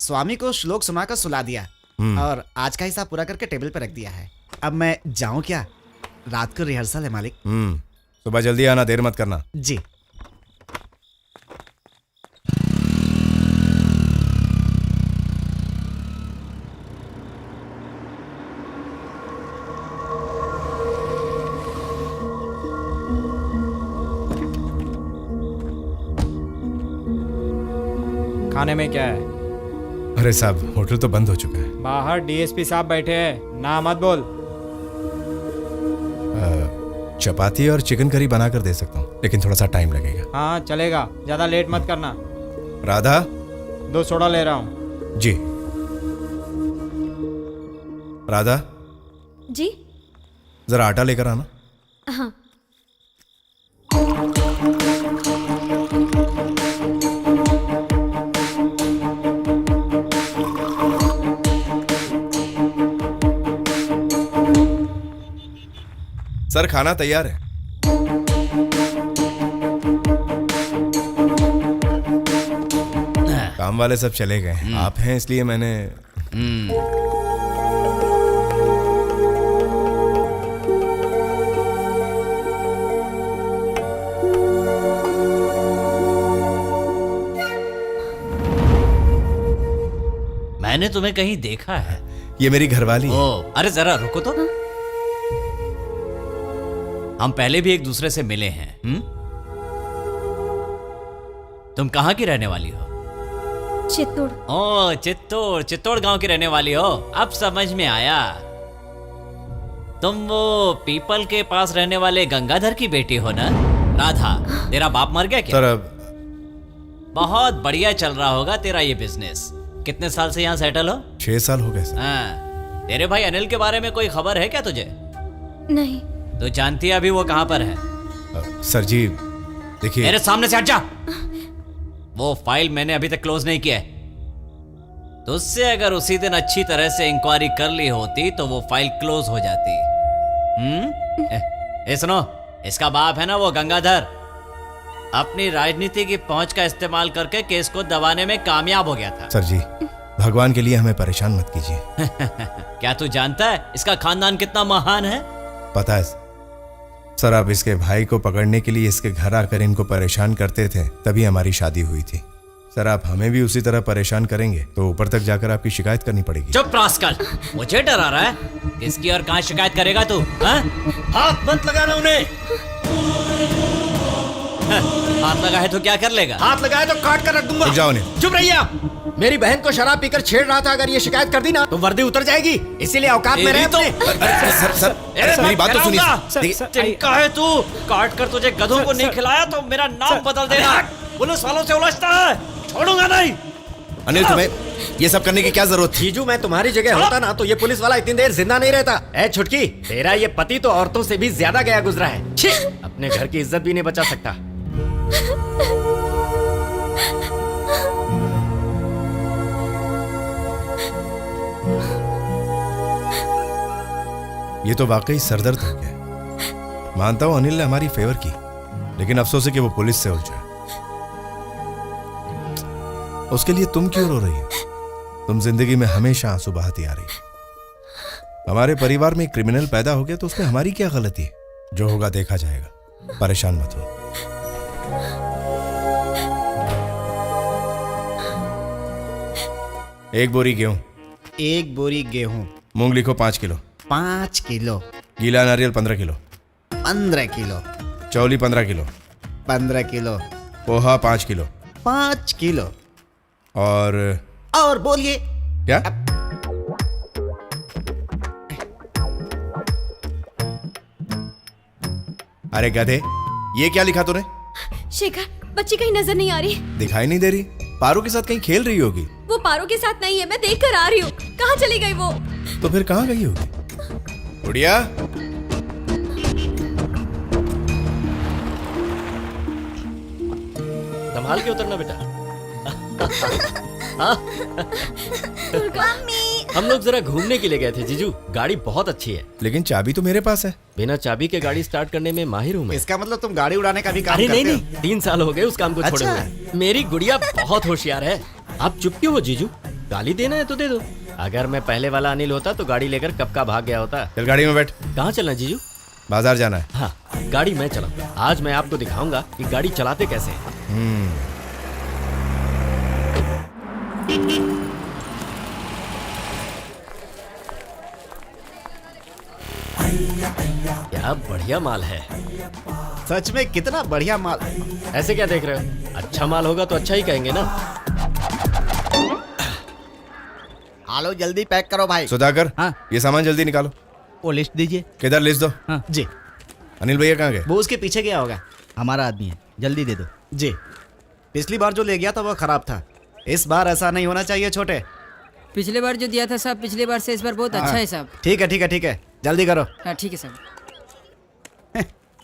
स्वामी को श्लोक सुनाकर सुला दिया और आज का हिसाब पूरा करके टेबल पर रख दिया है। अब मैं जाऊं क्या? रात को रिहर्सल है मालिक। सुबह जल्दी आना, देर मत करना। जी। खाने में क्या है? अरे साहब, होटल तो बंद हो चुका है। बाहर डीएसपी साहब बैठे हैं, ना मत बोल। चपाती और चिकन करी बनाकर दे सकता हूँ, लेकिन थोड़ा सा टाइम लगेगा। हाँ चलेगा, ज्यादा लेट मत करना। राधा, 2 सोडा ले रहा हूँ। जी। राधा जी। जरा आटा लेकर आना। हाँ। सर, खाना तैयार है। काम वाले सब चले गए, आप हैं इसलिए मैंने। मैंने तुम्हें कहीं देखा है। ये मेरी घरवाली है। ओ, अरे जरा रुको तो। हम पहले भी एक दूसरे से मिले हैं। तुम कहाँ की रहने वाली हो? चित्तौड़। ओ, चित्तौड़ गांव की रहने वाली हो। अब समझ में आया। तुम वो पीपल के पास रहने वाले गंगाधर की बेटी हो ना? राधा, तेरा बाप मर गया क्या? सर, अब बहुत बढ़िया चल रहा होगा तेरा ये बिजनेस। कितने साल से यहाँ सेटल हो? 6 साल हो गए सर। हाँ, तेरे भाई अनिल के बारे में कोई खबर है क्या तुझे? नहीं। तो जानती है अभी वो कहाँ पर है? सर जी देखिए। मेरे सामने से हट जा। वो फाइल मैंने अभी तक क्लोज नहीं किया है। तुझसे अगर उसी दिन अच्छी तरह से इंक्वायरी कर ली होती तो वो फाइल क्लोज हो जाती। सुनो, इसका बाप है ना वो गंगाधर, अपनी राजनीति की पहुंच का इस्तेमाल करके केस को दबाने में कामयाब हो गया था। सर जी, भगवान के लिए हमें परेशान मत कीजिए। क्या तू जानता है इसका खानदान कितना महान है? पता है सर, आप इसके भाई को पकड़ने के लिए इसके घर आकर इनको परेशान करते थे, तभी हमारी शादी हुई थी। सर, आप हमें भी उसी तरह परेशान करेंगे तो ऊपर तक जाकर आपकी शिकायत करनी पड़ेगी। चुप रास्कल, मुझे डरा रहा है? किसकी और कहां शिकायत करेगा तू? हाथ मत लगाना उन्हें। हाथ लगा है तो क्या कर लेगा? हाथ लगाए तो काट कर रख दूंगा। रुक जाओ नहीं। चुप रहिए आप। मेरी बहन को शराब पीकर छेड़ रहा था, अगर ये शिकायत कर दी ना तो वर्दी उतर जाएगी, इसीलिए औकात में रहे अपने। सर, मेरी बात तो सुनिए। चिंका है तू, काट कर तुझे गधों को नहीं खिलाया तो मेरा नाम बदल देना। पुलिस वालों से उलझता है, छोड़ूंगा नहीं। अनिल, तुम्हें ये सब करने की क्या जरूरत थी? जीजू, मैं तुम्हारी जगह होता ना तो ये पुलिस वाला इतनी देर जिंदा नहीं रहता। ए छुटकी, तेरा ये पति तो औरतों से भी ज्यादा गया गुजरा है। छी, अपने घर की इज्जत भी नहीं बचा सकता। ये तो वाकई सरदर्द हो गया। मानता हूं अनिल ने हमारी फेवर की, लेकिन अफसोस है कि वो पुलिस से उलझा। उसके लिए तुम क्यों रो रही हो? तुम जिंदगी में हमेशा आंसू बहाती आ रही हो। हमारे परिवार में एक क्रिमिनल पैदा हो गया तो उसमें हमारी क्या गलती है? जो होगा देखा जाएगा, परेशान मत हो। एक बोरी गेहूं। 1 बोरी गेहूं। मूंग लिखो 5 किलो। 5 किलो। गीला नारियल 15 किलो। 15 किलो। चौली 15 kilo. 15 kilo. Poha 5 kilo. 5 kilo. और बोलिए क्या? अरे गधे, ये क्या लिखा तूने? शेखर, बच्ची कहीं नजर नहीं आ रही। दिखाई नहीं दे रही? पारू के साथ कहीं खेल रही होगी। वो पारो के साथ नहीं है, मैं देख कर आ रही हूँ। कहाँ चली गई वो? तो फिर कहाँ गई होगी? उड़िया, संभाल के उतरना बेटा। हम लोग जरा घूमने के लिए गए थे जीजू। गाड़ी बहुत अच्छी है, लेकिन चाबी तो मेरे पास है। बिना चाबी के गाड़ी स्टार्ट करने में माहिर हूँ मैं। इसका मतलब तुम गाड़ी उड़ाने का भी काम अरे करते नहीं हो? नहीं, 3 साल हो गए उस काम को छोड़े अच्छा। हुए। मेरी गुड़िया बहुत होशियार है। आप चुप क्यों हो जीजू? गाली देना है तो दे दो। अगर मैं पहले वाला अनिल होता तो गाड़ी लेकर कब का भाग गया होता। चल गाड़ी में बैठ, कहाँ चलना जीजू? बाजार जाना है। हाँ, गाड़ी मैं चलाऊंगा। आज मैं आपको दिखाऊंगा कि गाड़ी चलाते कैसे हैं। क्या बढ़िया माल है। सच में कितना बढ़िया माल। ऐसे क्या देख रहे हो? अच्छा माल होगा तो अच्छा ही कहेंगे ना। आलो जल्दी पैक करो भाई। सुधाकर, हाँ। ये सामान जल्दी निकालो। वो लिस्ट दीजिए। किधर लिस्ट दो। हाँ। जी, अनिल भैया कहाँ गए? वो उसके पीछे गया होगा। हमारा आदमी है, जल्दी दे दो। जी, पिछली बार जो ले गया था वो खराब था। इस बार ऐसा नहीं होना चाहिए छोटे। पिछले बार जो दिया था साहब, पिछले बार से इस बार बहुत अच्छा है साहब। ठीक है ठीक है ठीक है, जल्दी करो। हाँ ठीक है साहब।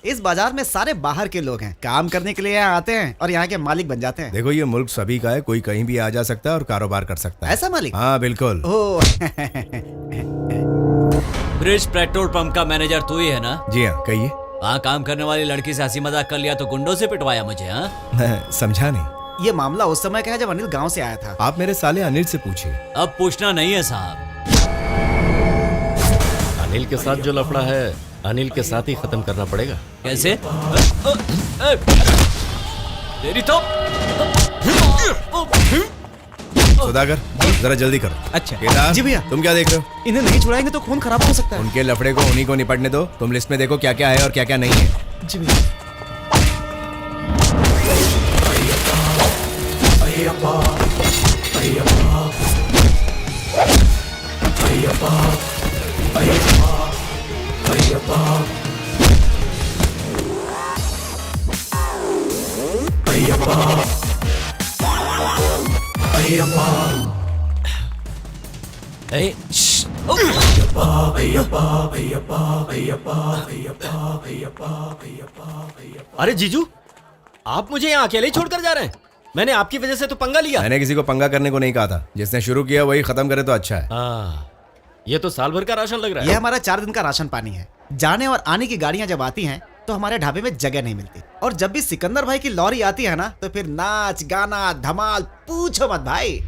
इस बाजार में सारे बाहर के लोग हैं, काम करने के लिए यहाँ आते हैं और यहाँ के मालिक बन जाते हैं। देखो ये मुल्क सभी का है, कोई कहीं भी आ जा सकता है और कारोबार कर सकता है। ऐसा मालिक? हाँ बिल्कुल। ओ ब्रिज पेट्रोल पंप का मैनेजर तू ही है ना? जी हाँ, कहिए। वहाँ काम करने वाली लड़की से हंसी मजाक कर लिया तो गुंडों से पिटवाया मुझे? हाँ, मैं समझा नहीं। ये मामला उस समय का है जब अनिल गांव से आया था। आप मेरे साले अनिल से पूछिए। अब पूछना नहीं है साहब। अनिल के साथ जो लफड़ा है, अनिल के साथ ही खत्म करना पड़ेगा। कैसे? तेरी तो सुधाकर, जरा जल्दी करो। अच्छा। केदार, जी भैया। तुम क्या देख रहे हो? इन्हें नहीं छुड़ाएंगे तो खून खराब हो सकता है। उनके लफड़े को उन्हीं को निपटने दो। तुम लिस्ट में देखो क्या क्या है और क्या क्या नहीं है। जी भैया। ए, श्श, ओ, अरे जीजू, आप मुझे यहाँ अकेले ही छोड़कर जा रहे हैं? मैंने आपकी वजह से तो पंगा लिया। मैंने किसी को पंगा करने को नहीं कहा था। जिसने शुरू किया वही खत्म करे तो अच्छा है। ये तो साल भर का राशन लग रहा ये है। हमारा 4 दिन का राशन पानी है। जाने और आने की गाड़ियां जब आती हैं तो हमारे ढाबे में जगह नहीं मिलती, और जब भी सिकंदर भाई की लॉरी आती है ना तो फिर नाच गाना धमाल पूछो मत भाई।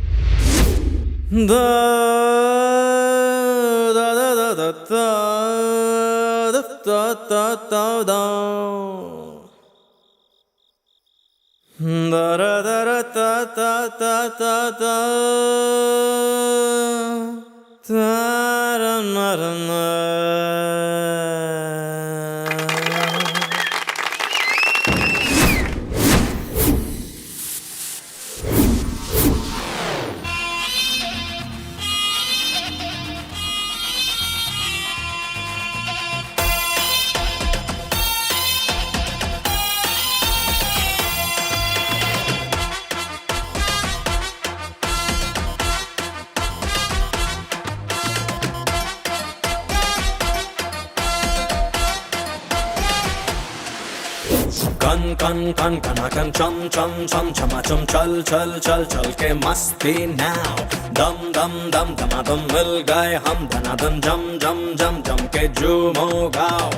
कन कन कन कनाकन चम चम चम चमा चम चल चल चल चल के मस्ती नाउ दम दम दम दमादम मिल गए हम धनादम जम जम जम जम के झूमो गाओ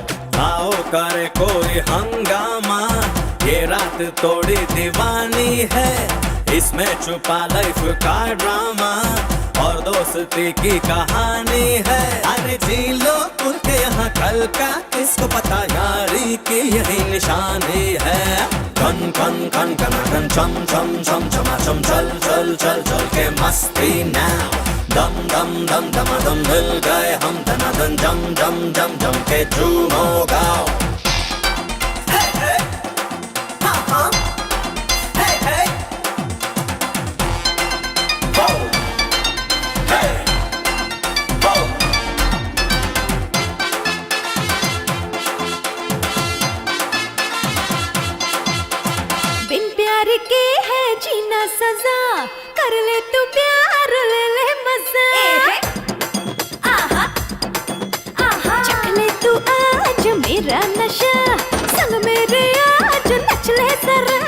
आओ करे कोई हंगामा ये रात थोड़ी दीवानी है इसमें छुपा लाइफ का ड्रामा और दोस्ती की कहानी है अरे जी लो उनके यहाँ कल का किसको पता यारी की यही निशानी है कन कन कन कनाकन चम चम चम चमा चम चल चल चल चल के मस्ती नाउ दम दम दम दमादम मिल गए हम धनादन जम जम जम जम के झूमो गाओ बिन प्यार के है जीना सजा कर ले तू प्यार ले ले मजा आहा आहा चख ले तू आज मेरा नशा संग मेरे आज नच ले जरा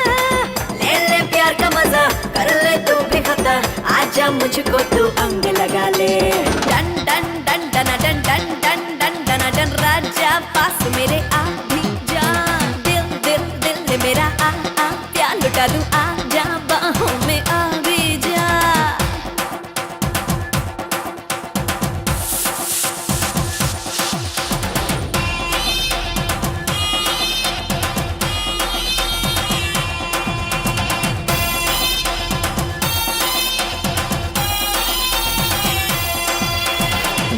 ले ले प्यार का मजा कर ले तू भी खता आजा मुझको तू अंग लगा ले डन डन डन डन डन डन डन डन डन डन राजा पास मेरे आ भी जा दिल दिल दिल मेरा आ प्यार लुटा दूं आ जा बाहों में आ भी जा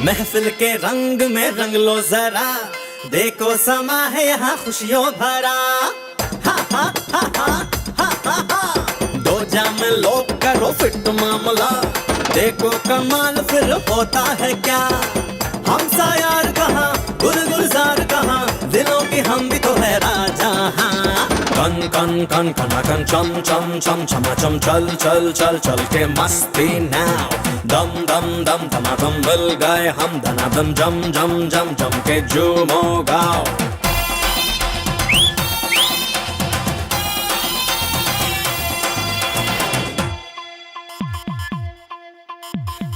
महफिल के रंग में रंग लो जरा, देखो समा है यहाँ खुशियों भरा। हा हा हा हा हा हा हा। दो जाम लो करो फिट मामला, देखो कमाल फिर होता है क्या। हम सा यार कहाँ गुलजार कहाँ, दिलों की हम भी तो है राजा। कन कन कन कना कन चम चम चम चमा चम चल चल चल चल के मस्ती नाउ। दम दम दम दमादम मिल गए हम, धनादम जम जम जम जम के झूमो गाओ।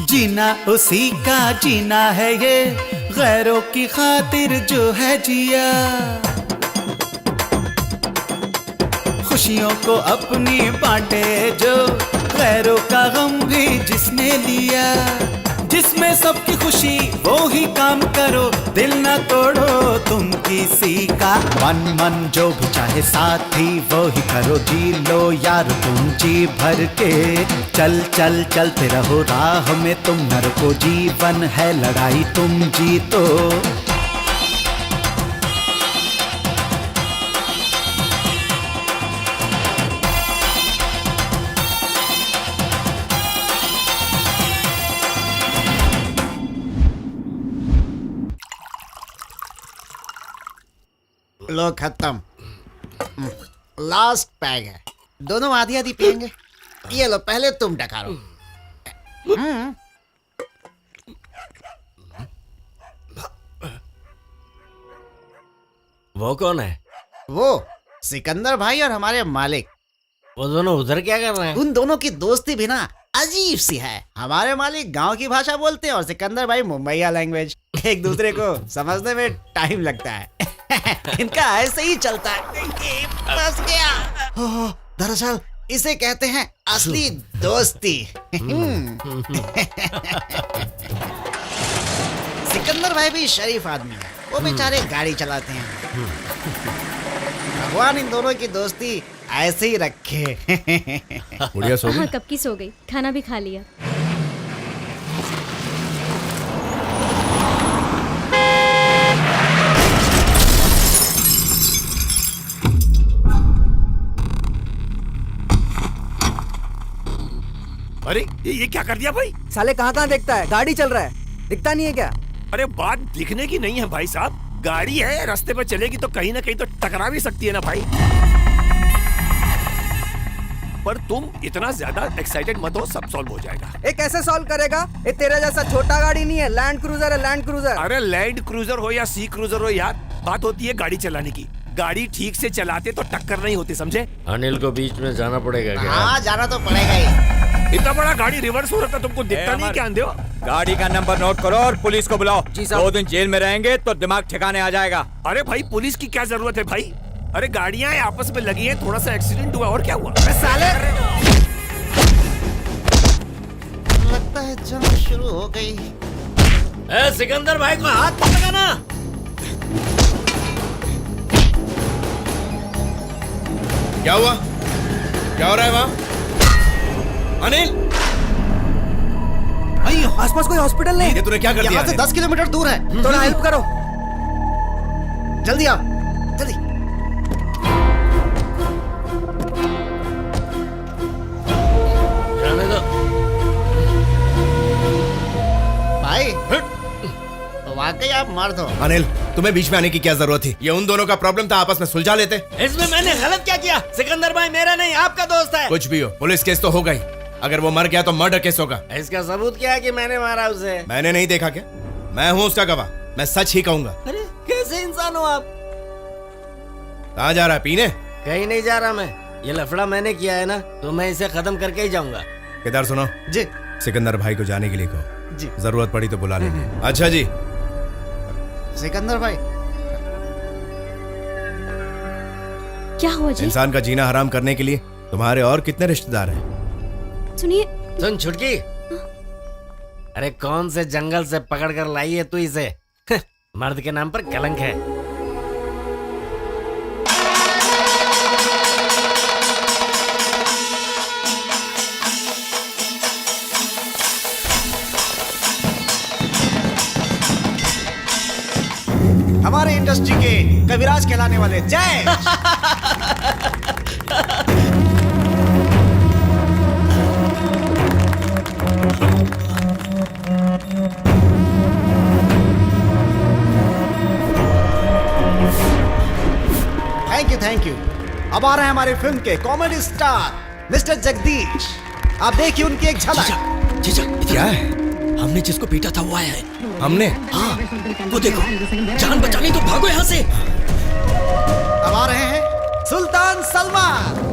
जीना उसी का जीना है ये, गैरों की खातिर जो है जिया। खुशियों को अपनी बांटे जो, गैरों का गम भी जिसने लिया। जिसमें सबकी खुशी वो ही काम करो, दिल न तोड़ो तुम किसी का। मन मन जो भी चाहे साथी वो ही करो, जी लो यार तुम जी भर के। चल चल चलते रहो राह में तुम न रुको, जीवन है लड़ाई तुम जीतो। लो खत्म, लास्ट पैग है, दोनों आधी आधी पियेंगे। ये लो पहले तुम डकारो। वो कौन है? वो सिकंदर भाई और हमारे मालिक। वो दोनों उधर क्या कर रहे हैं? उन दोनों की दोस्ती भी ना अजीब सी है। हमारे मालिक गांव की भाषा बोलते हैं और सिकंदर भाई मुंबईया लैंग्वेज। एक दूसरे को समझने में टाइम लगता है। इनका ऐसे ही चलता है। फंस गया। ओह, दरअसल इसे कहते हैं असली दोस्ती। सिकंदर भाई भी शरीफ आदमी है, वो बेचारे गाड़ी चलाते हैं। भगवान इन दोनों की दोस्ती ऐसे ही रखे। बुढ़िया सो हाँ गई? कब की सो गई, खाना भी खा लिया। अरे ये क्या कर दिया भाई? साले कहाँ कहाँ देखता है, गाड़ी चल रहा है, दिखता नहीं है क्या? अरे बात दिखने की नहीं है भाई साहब, गाड़ी है रास्ते पर चलेगी तो कहीं ना कहीं तो टकरा भी सकती है ना भाई। पर तुम इतना ज्यादा एक्साइटेड मत हो, सब सॉल्व हो जाएगा। ये कैसे सॉल्व करेगा? ये तेरे जैसा छोटा गाड़ी नहीं है, लैंड क्रूजर है, लैंड क्रूजर। अरे लैंड क्रूजर हो या सी क्रूजर हो यार, बात होती है गाड़ी चलाने की। गाड़ी ठीक से चलाते तो टक्कर नहीं होती, समझे? अनिल को बीच में जाना पड़ेगा क्या? हाँ जाना तो पड़ेगा ही। इतना बड़ा गाड़ी रिवर्स हो रहा था, तुमको दिखता नहीं क्या अंधे हो? गाड़ी का नंबर नोट करो और पुलिस को बुलाओ। जी साहब। 2 दिन जेल में रहेंगे तो दिमाग ठिकाने आ जाएगा। अरे भाई पुलिस की क्या जरूरत है भाई? अरे गाड़ियां आपस में लगी हैं, थोड़ा सा एक्सीडेंट हुआ और क्या हुआ? साले लगता है जंग शुरू हो गई। ए, सिकंदर भाई को हाथ मत लगाना। क्या हुआ? क्या हो रहा है वहाँ? अनिल, भाई आसपास कोई हॉस्पिटल नहीं। ये तूने क्या कर दिया? यहाँ से 10 किलोमीटर दूर है। थोड़ा हेल्प करो। जल्दी आओ, जल्दी। जाने दो। भाई वाकई आप मर्द हो। अनिल, तुम्हें बीच में आने की क्या जरूरत थी? ये उन दोनों का प्रॉब्लम था, आपस में सुलझा लेते। इसमें मैंने गलत क्या किया? सिकंदर भाई मेरा नहीं, आपका दोस्त है। कुछ भी हो, पुलिस केस तो हो गई। अगर वो मर गया तो मर्डर केस होगा। इसका सबूत क्या है कि मैंने मारा उसे? मैंने नहीं देखा क्या? मैं हूँ उसका गवाह, मैं सच ही कहूंगा। अरे कैसे इंसान हो आप? कहाँ जा रहा है? पीने? कहीं नहीं जा रहा मैं। ये लफड़ा मैंने किया है ना, तो मैं इसे खत्म करके ही जाऊंगा। किधर सुनो जी सिकंदर भाई को जाने के लिए कहो, जी। जरूरत पड़ी तो बुला लेंगे। अच्छा जी। सिकंदर भाई क्या हुआ जी? इंसान का जीना हराम करने के लिए तुम्हारे और कितने रिश्तेदार हैं? सुनिए। सुन छुटकी, अरे कौन से जंगल से पकड़ कर लाई है तू इसे? मर्द के नाम पर कलंक है। कहलाने वाले। जय। Thank you. अब आ रहे हैं हमारी फिल्म के कॉमेडी स्टार मिस्टर जगदीश। आप देखिए उनकी एक झलक। जीजा क्या है? हमने जिसको पीटा था वो आया है। हमने? हाँ, वो देखो, जान बचानी तो भागो यहाँ से। अब आ रहे हैं सुल्तान सलमान।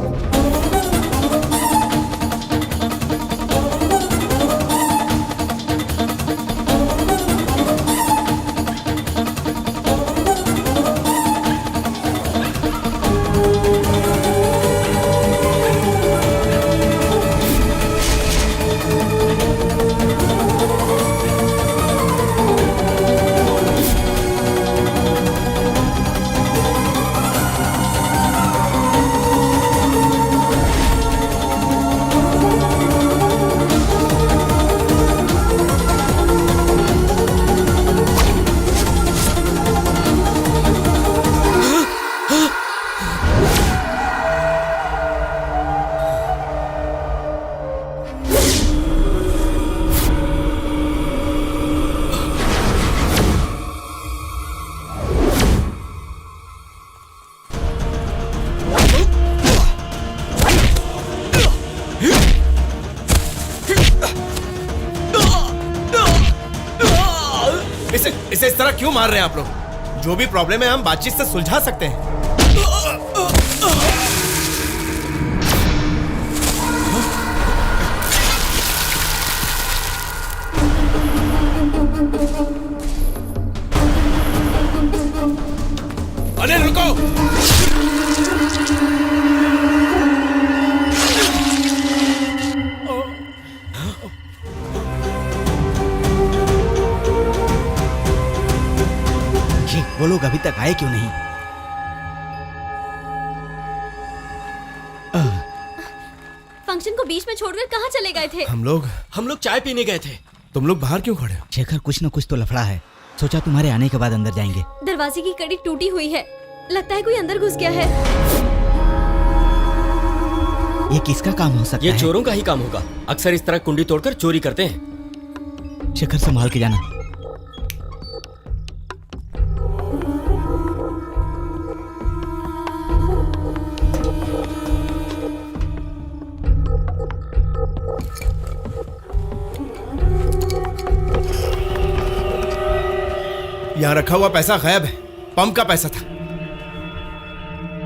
इसे इस तरह क्यों मार रहे हैं आप लोग? जो भी प्रॉब्लम है हम बातचीत से सुलझा सकते हैं। अनिल रुको। वो लोग अभी तक आए क्यों नहीं? फंक्शन को बीच में छोड़कर कहाँ चले गए थे? हम लोग चाय पीने गए थे। तुम लोग बाहर क्यों खड़े हो? शेखर, कुछ न कुछ तो लफड़ा है। सोचा तुम्हारे आने के बाद अंदर जाएंगे। दरवाजे की कड़ी टूटी हुई है, लगता है कोई अंदर घुस गया है। ये किसका काम हो सकता है? ये चोरों का ही काम होगा। अक्सर इस तरह कुंडी तोड़कर चोरी करते हैं। शेखर, संभाल के जाना। यहाँ रखा हुआ पैसा गायब है। पंप का पैसा था।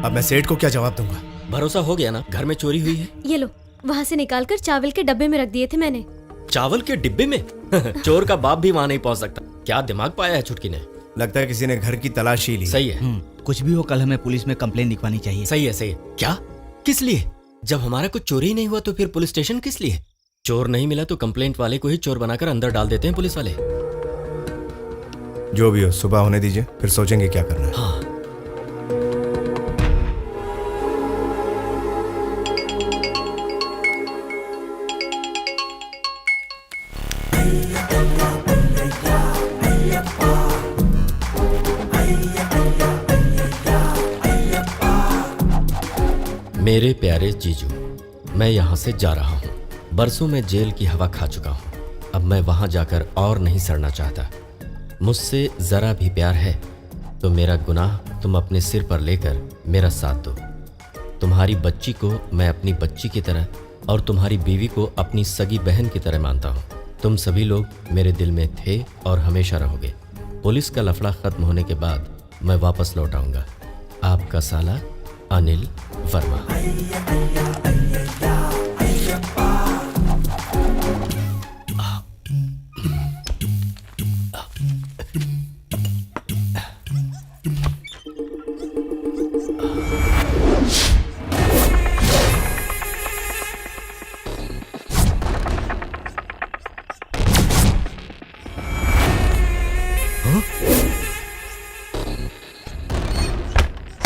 अब मैं सेठ को क्या जवाब दूंगा? भरोसा हो गया ना, घर में चोरी हुई है। ये लो, वहाँ से निकालकर चावल के डब्बे में रख दिए थे मैंने। चावल के डिब्बे में? चोर का बाप भी वहाँ नहीं पहुँच सकता। क्या दिमाग पाया है छुटकी ने। लगता है किसी ने घर की तलाशी ली। सही है। कुछ भी हो, कल हमें पुलिस में कंप्लेन लिखवानी चाहिए। सही है, सही है। क्या? किस लिए? जब हमारा कुछ चोरी ही नहीं हुआ तो फिर पुलिस स्टेशन किस लिए? चोर नहीं मिला तो कंप्लेंट वाले को ही चोर बनाकर अंदर डाल देते हैं पुलिस वाले। जो भी हो, सुबह होने दीजिए, फिर सोचेंगे क्या करना है। हाँ। मेरे प्यारे जीजू, मैं यहाँ से जा रहा हूँ। बरसों में जेल की हवा खा चुका हूँ। अब मैं वहाँ जाकर और नहीं सड़ना चाहता। मुझसे जरा भी प्यार है तो मेरा गुनाह तुम अपने सिर पर लेकर मेरा साथ दो। तुम्हारी बच्ची को मैं अपनी बच्ची की तरह और तुम्हारी बीवी को अपनी सगी बहन की तरह मानता हूँ। तुम सभी लोग मेरे दिल में थे और हमेशा रहोगे। पुलिस का लफड़ा खत्म होने के बाद मैं वापस लौट आऊंगा। आपका साला अनिल वर्मा।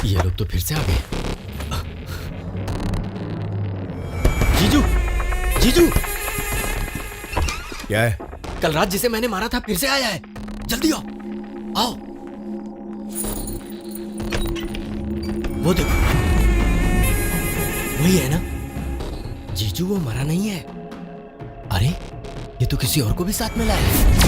ये लोग तो फिर से आ गए। जीजू, जीजू, क्या है? कल रात जिसे मैंने मारा था फिर से आया है। जल्दी आओ, आओ। वो देखो, वही है ना? जीजू वो मरा नहीं है। अरे ये तो किसी और को भी साथ में लाया है।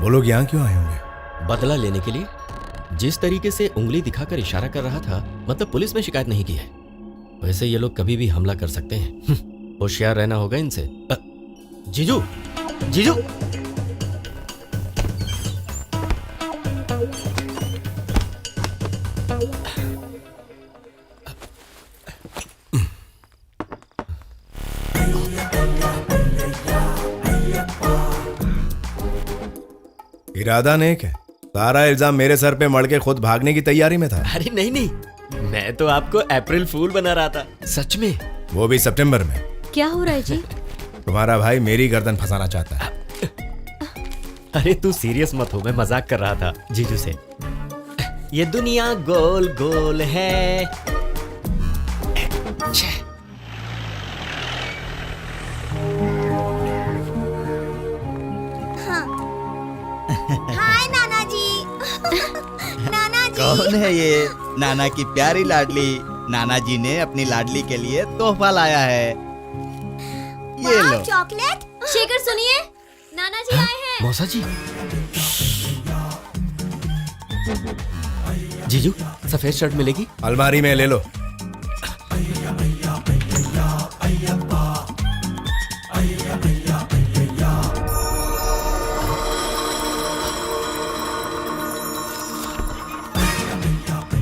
वो लोग यहाँ क्यों आए होंगे? बदला लेने के लिए। जिस तरीके से उंगली दिखाकर इशारा कर रहा था, मतलब पुलिस में शिकायत नहीं की है। वैसे ये लोग कभी भी हमला कर सकते हैं। होशियार रहना होगा इनसे। जीजू, जीजू, इरादा नेक है, सारा इल्जाम मेरे सर पे मड़ के खुद भागने की तैयारी में था। अरे नहीं नहीं, मैं तो आपको अप्रैल फूल बना रहा था। सच में। वो भी सितंबर में। क्या हो रहा है जी? तुम्हारा भाई मेरी गर्दन फंसाना चाहता है। अरे तू सीरियस मत हो, मैं मजाक कर रहा था जीजू से। ये दुनिया गोल गोल है। हाय नाना जी। नाना जी। कौन है ये? नाना की प्यारी लाडली। नाना जी ने अपनी लाडली के लिए तोहफा लाया है। ये लो। चॉकलेट। शेखर सुनिए, नाना जी आए हैं। मौसा जी। जीजू, सफेद शर्ट मिलेगी? अलमारी में ले लो।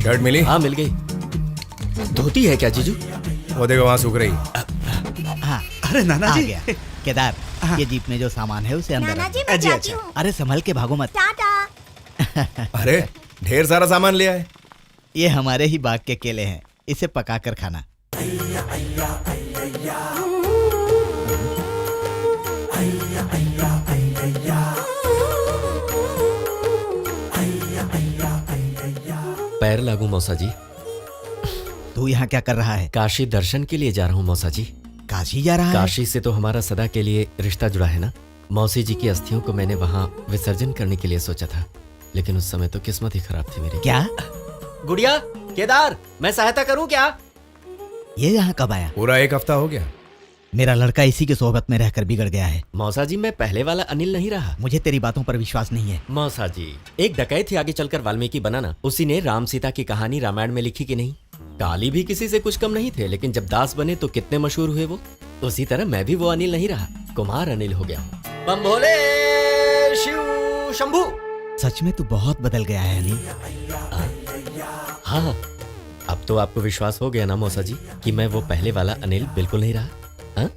शर्ट मिली? हाँ मिल गई। धोती है क्या जीजू? वो देखो वहां सूख रही है। हाँ, अरे नाना आ जी। गया। केदार, ये जीप में जो सामान है उसे अंदर नाना रख। जी मैं जाती हूँ। अरे संभल के भागो मत। टाटा। अरे ढेर सारा सामान लिया है। ये हमारे ही बाग के केले हैं, इसे पका कर खाना। पैर लागू मौसा जी। तू यहाँ क्या कर रहा है? काशी दर्शन के लिए जा रहा हूँ मौसा जी। काशी जा रहा है? काशी से तो हमारा सदा के लिए रिश्ता जुड़ा है ना। मौसी जी की अस्थियों को मैंने वहाँ विसर्जन करने के लिए सोचा था, लेकिन उस समय तो किस्मत ही खराब थी मेरी। क्या? गुड़िया, केदार, मैं सहायता करूँ क्या? ये यहाँ कब आया? पूरा 1 हफ्ता हो गया। मेरा लड़का इसी की सोहबत में रहकर बिगड़ गया है। मौसा जी, मैं पहले वाला अनिल नहीं रहा। मुझे तेरी बातों पर विश्वास नहीं है। मौसा जी, एक डकैत थी आगे चलकर वाल्मीकि बना ना, उसी ने राम सीता की कहानी रामायण में लिखी कि नहीं। काली भी किसी से कुछ कम नहीं थे, लेकिन जब दास बने तो कितने मशहूर हुए वो। उसी तरह मैं भी वो अनिल नहीं रहा, कुमार अनिल हो गया हूँ। बम भोले शिव शंभू। सच में तू बहुत बदल गया है अनिल। हाँ, अब तो आपको विश्वास हो गया ना मौसा जी कि मैं वो पहले वाला अनिल बिल्कुल नहीं रहा। हाँ?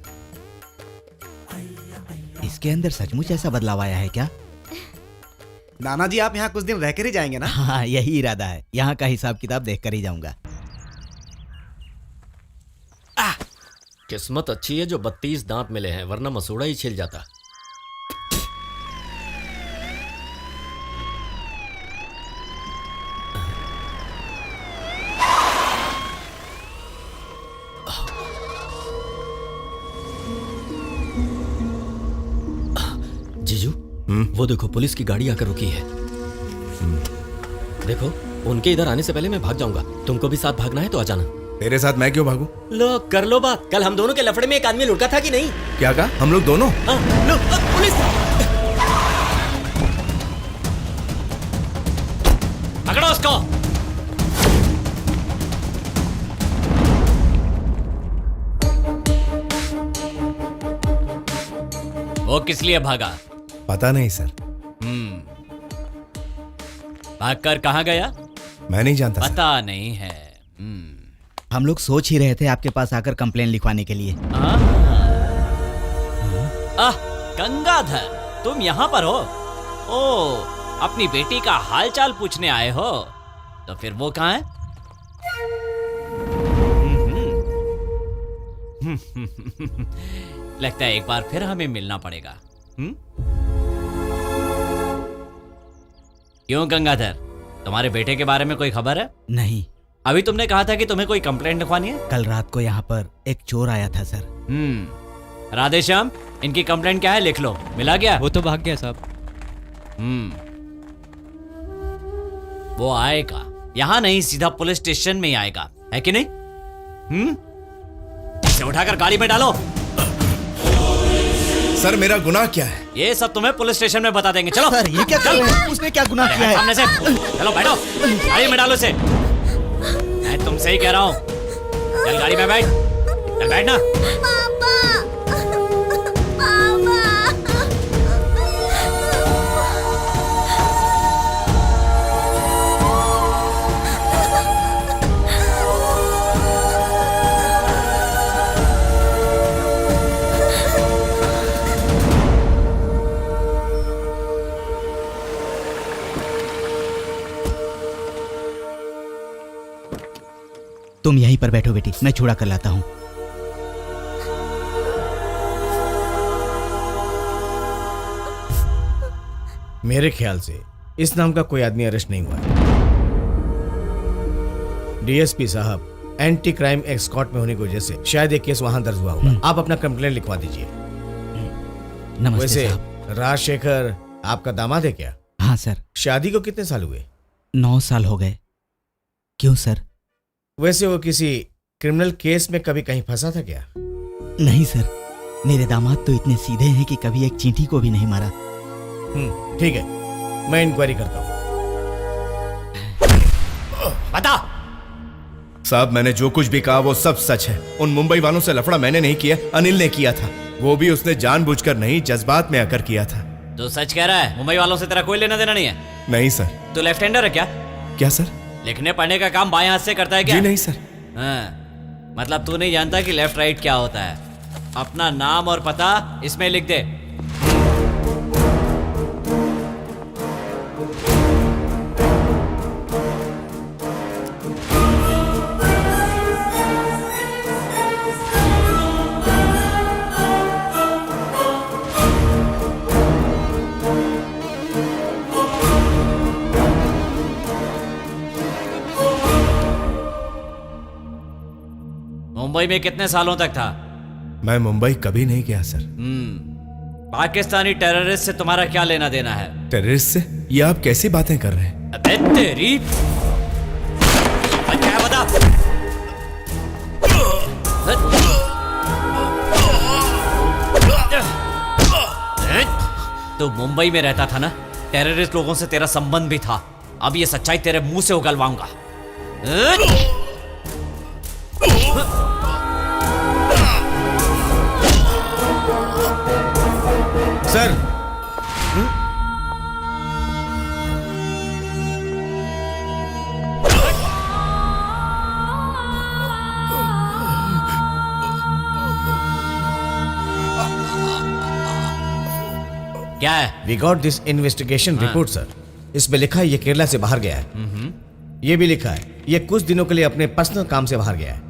इसके अंदर सचमुच ऐसा बदलाव आया है क्या? नाना जी आप यहाँ कुछ दिन रहकर ही जाएंगे ना? हाँ, यही इरादा है। यहाँ का हिसाब किताब देख कर ही जाऊंगा। किस्मत अच्छी है जो 32 दांत मिले हैं, वरना मसूड़ा ही छिल जाता। जीजू, वो देखो पुलिस की गाड़ी आकर रुकी है। देखो, उनके इधर आने से पहले मैं भाग जाऊंगा। तुमको भी साथ भागना है तो आ जाना। तेरे साथ मैं क्यों भागूं? लो कर लो बात। कल हम दोनों के लफड़े में एक आदमी लुढ़का था कि नहीं? क्या कहा? हम लोग दोनों? हाँ, लो, पुलिस पकड़ो उसको। वो किस लिए भागा? पता नहीं सर। भागकर कहाँ गया? मैं नहीं जानता सर। पता नहीं है। हम लोग सोच ही रहे थे आपके पास आकर कंप्लेन लिखवाने के लिए। गंगाधर, तुम यहाँ पर हो? ओ, अपनी बेटी का हालचाल पूछने आए हो? तो फिर वो कहाँ है? लगता है एक बार फिर हमें मिलना पड़ेगा। क्यों गंगाधर, तुम्हारे बेटे के बारे में कोई खबर है? नहीं, अभी तुमने कहा था कि तुम्हें कोई कंप्लेंट लिखवानी है। कल रात को यहाँ पर एक चोर आया था सर। राधेश्याम, इनकी कंप्लेंट क्या है लिख लो। मिला क्या? वो तो भाग गया साहब। वो आएगा, यहाँ नहीं सीधा पुलिस स्टेशन में ही आएगा, है कि नहीं? इसे उठाकर गाड़ी में डालो। सर मेरा गुनाह क्या है? ये सब तुम्हें पुलिस स्टेशन में बता देंगे। चलो सर ये क्या कर रहे हैं? उसने क्या गुनाह किया है? सामने से चलो, बैठो, गाड़ी में डालो इसे। मैं तुमसे ही कह रहा हूँ, चल गाड़ी में बैठ, चल बैठ ना। तुम यहीं पर बैठो बेटी, मैं छुड़ा कर लाता हूँ। मेरे ख्याल से इस नाम का कोई आदमी अरेस्ट नहीं हुआ है। डीएसपी साहब एंटी क्राइम एस्कॉर्ट में होने की वजह से शायद एक केस वहां दर्ज हुआ होगा। आप अपना कंप्लेंट लिखवा दीजिए। नमस्ते वैसे साहब। राजशेखर आपका दामाद है क्या? हाँ सर। शादी को कितने साल हुए? 9 साल हो गए। क्यों सर? वैसे वो किसी क्रिमिनल केस में कभी कहीं फंसा था क्या? नहीं सर, मेरे दामाद तो इतने सीधे हैं कि कभी एक चींटी को भी नहीं मारा। ठीक है, मैं इंक्वायरी करता हूँ। बता। साहब मैंने जो कुछ भी कहा वो सब सच है। उन मुंबई वालों से लफड़ा मैंने नहीं किया, अनिल ने किया था। वो भी उसने जानबूझकर नहीं, जज्बात में आकर किया था। तो सच कह रहा है? मुंबई वालों से तेरा कोई लेना देना नहीं है? नहीं सर। तो लेफ्ट हैंडर है क्या? क्या सर? लिखने पढ़ने का काम बाएं हाथ से करता है क्या? जी नहीं सर। हाँ, मतलब तू नहीं जानता कि लेफ्ट राइट क्या होता है। अपना नाम और पता इसमें लिख दे। मुंबई में कितने सालों तक था? मैं मुंबई कभी नहीं गया सर। पाकिस्तानी टेररिस्ट से तुम्हारा क्या लेना देना है? टेररिस्ट से? ये आप कैसी बातें कर रहे हैं? अबे तेरी, क्या बता? तो मुंबई में रहता था ना, टेररिस्ट लोगों से तेरा संबंध भी था। अब ये सच्चाई तेरे मुंह से उगलवाऊंगा। सर, क्या है? We got this investigation report sir. इसमें लिखा है ये केरला से बाहर गया है। ये भी लिखा है ये कुछ दिनों के लिए अपने पर्सनल काम से बाहर गया है।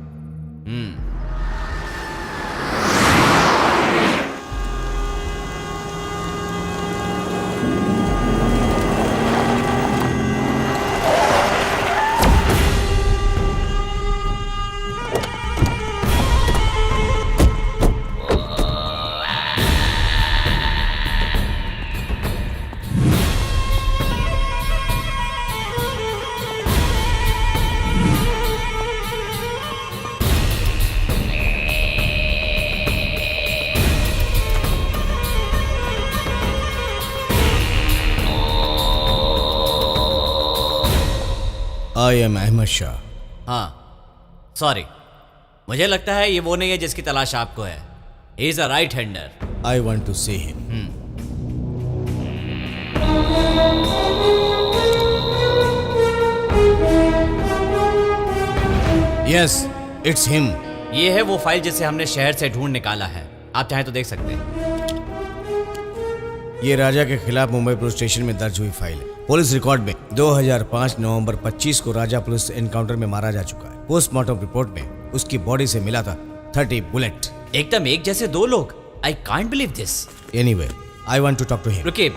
I am Ahmed Shah. हाँ, सॉरी, मुझे लगता है ये वो नहीं है जिसकी तलाश आपको है। He is a right hander. I want to see him. Yes, it's him. ये है वो फाइल जिसे हमने शहर से ढूंढ निकाला है। आप चाहें तो देख सकते हैं। ये राजा के खिलाफ मुंबई पुलिस स्टेशन में दर्ज हुई फाइल है। पुलिस रिकॉर्ड में 2005 नवंबर 25 को राजा पुलिस एनकाउंटर में मारा जा चुका है। पोस्टमार्टम रिपोर्ट में उसकी बॉडी से मिला था 30 बुलेट। एकदम एक जैसे दो लोग। I can't believe this. Anyway, I want to talk to him. रुकिए,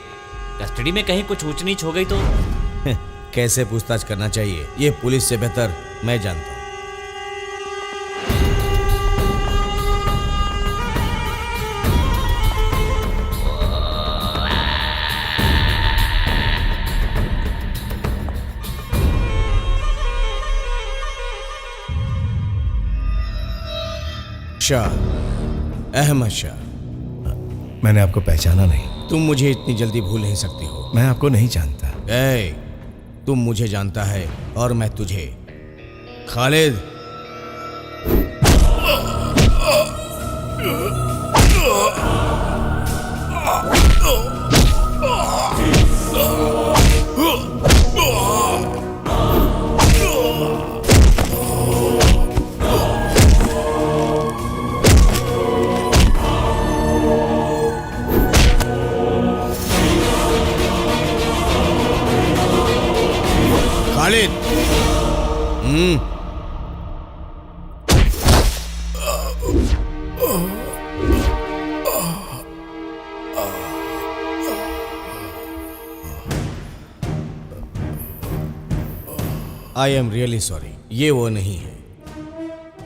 कस्टडी में कहीं कुछ ऊंच नीच हो गई तो? कैसे पूछताछ करना चाहिए ये पुलिस से बेहतर मैं जानता हूं। शाह, अहमद शाह। मैंने आपको पहचाना नहीं। तुम मुझे इतनी जल्दी भूल नहीं सकती हो। मैं आपको नहीं जानता। तुम मुझे जानता है और मैं तुझे। Khalid, Khalid. I am really sorry. ये वो नहीं है।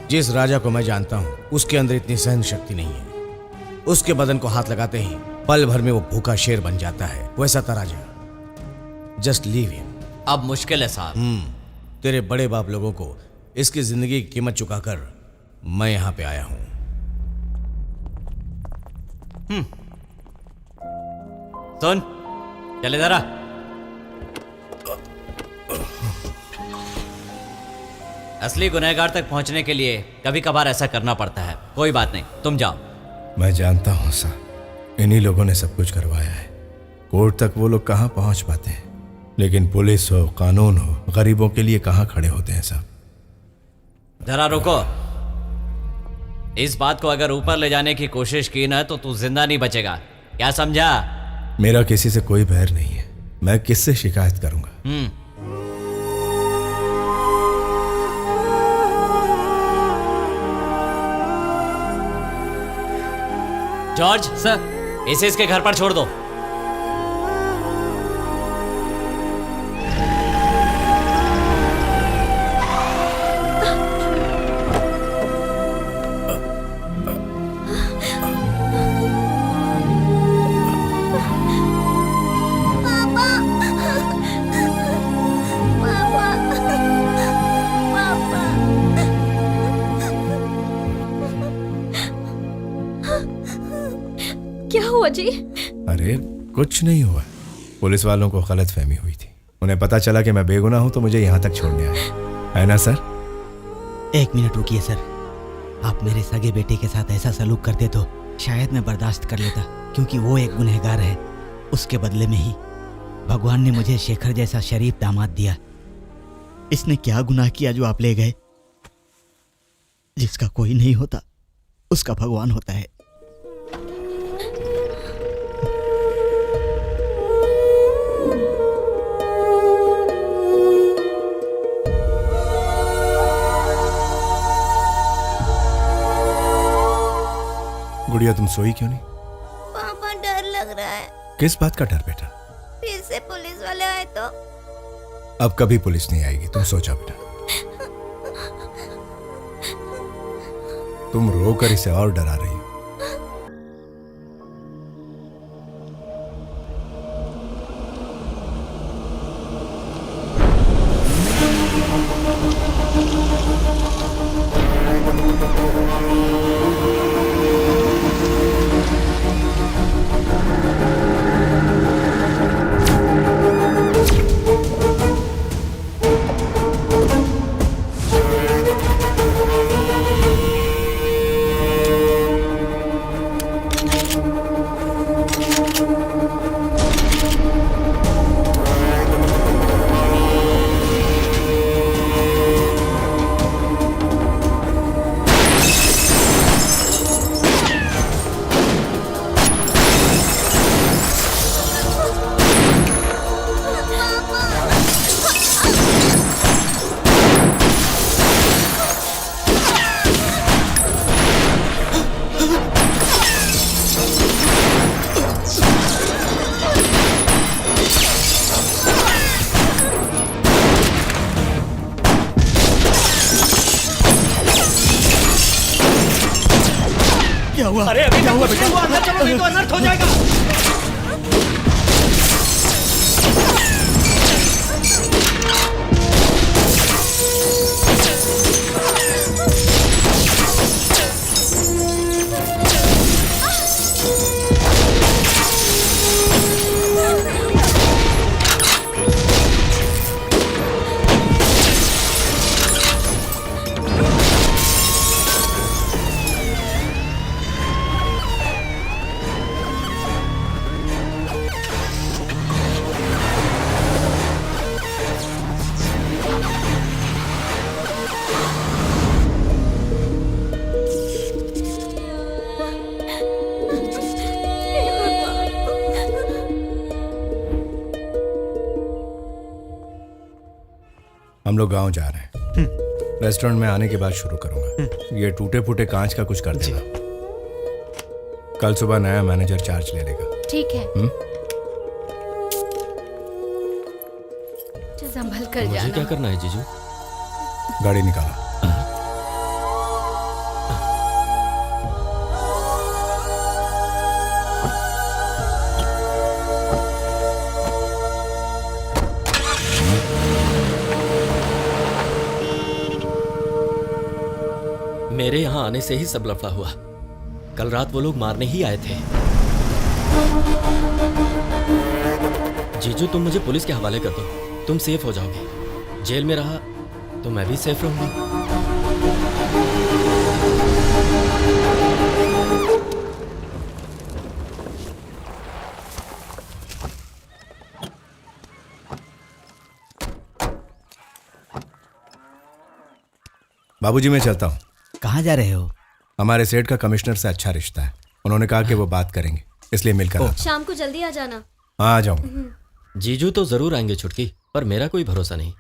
जिस राजा को मैं जानता हूं उसके अंदर इतनी सहन शक्ति नहीं है। उसके बदन को हाथ लगाते ही पल भर में वो भूखा शेर बन जाता है। वैसा तराजा। Just leave him. अब मुश्किल है साहब। तेरे बड़े बाप लोगों को इसकी जिंदगी की कीमत चुकाकर मैं यहां पे आया हूं। सुन, चले जरा। असली गुनहगार तक पहुंचने के लिए कभी कभार ऐसा करना पड़ता है। कोई बात नहीं, तुम जाओ। मैं जानता हूं सर, इन्हीं लोगों ने सब कुछ करवाया है। कोर्ट तक वो लोग कहां पहुंच पाते हैं, लेकिन पुलिस हो, कानून हो, गरीबों के लिए कहां खड़े होते हैं साहब। जरा रुको। इस बात को अगर ऊपर ले जाने की कोशिश की ना तो तू जिंदा नहीं बचेगा। क्या समझा? मेरा किसी से कोई बैर नहीं है। मैं किससे शिकायत करूंगा? जॉर्ज सर, इसे इसके घर पर छोड़ दो। क्या हुआ जी? अरे कुछ नहीं हुआ। पुलिस वालों को गलतफहमी हुई थी। उन्हें पता चला कि मैं बेगुनाह हूं तो मुझे यहां तक छोड़ने आए, है ना सर? एक मिनट रुकिए सर। आप मेरे सगे बेटे के साथ ऐसा सलूक करते तो शायद मैं बर्दाश्त कर लेता, क्योंकि वो एक गुनहगार है। उसके बदले में ही भगवान ने मुझे शेखर जैसा शरीफ दामाद दिया। इसने क्या गुनाह किया जो आप ले गए? जिसका कोई नहीं होता उसका भगवान होता है। गुड़िया, तुम सोई क्यों नहीं? पापा, डर लग रहा है। किस बात का डर बेटा? फिर से पुलिस वाले आए तो? अब कभी पुलिस नहीं आएगी, तुम सो जाओ बेटा। तुम रोकर इसे और डरा रही हो। क्या हुआ? अरे अभी क्या हुआ कुछ नहीं हुआ, अंदर चलो नहीं तो अनर्थ हो जाएगा। हम लोग गांव जा रहे हैं। रेस्टोरेंट में आने के बाद शुरू करूंगा। ये टूटे फूटे कांच का कुछ कर देना। कल सुबह नया मैनेजर चार्ज ले लेगा। ठीक है। संभल कर मुझे जाना। क्या करना है जीजू? गाड़ी निकालो। मेरे यहाँ आने से ही सब लफड़ा हुआ। कल रात वो लोग मारने ही आए थे। जीजू तुम मुझे पुलिस के हवाले कर दो, तुम सेफ हो जाओगे। जेल में रहा तो मैं भी सेफ रहूंगी। बाबूजी मैं चलता हूँ। कहाँ जा रहे हो? हमारे सेठ का कमिश्नर से अच्छा रिश्ता है। उन्होंने कहा कि वो बात करेंगे, इसलिए मिलकर आता हूं। शाम को जल्दी आ जाना। हाँ आ जाऊंगा। जीजू तो जरूर आएंगे छुटकी, पर मेरा कोई भरोसा नहीं।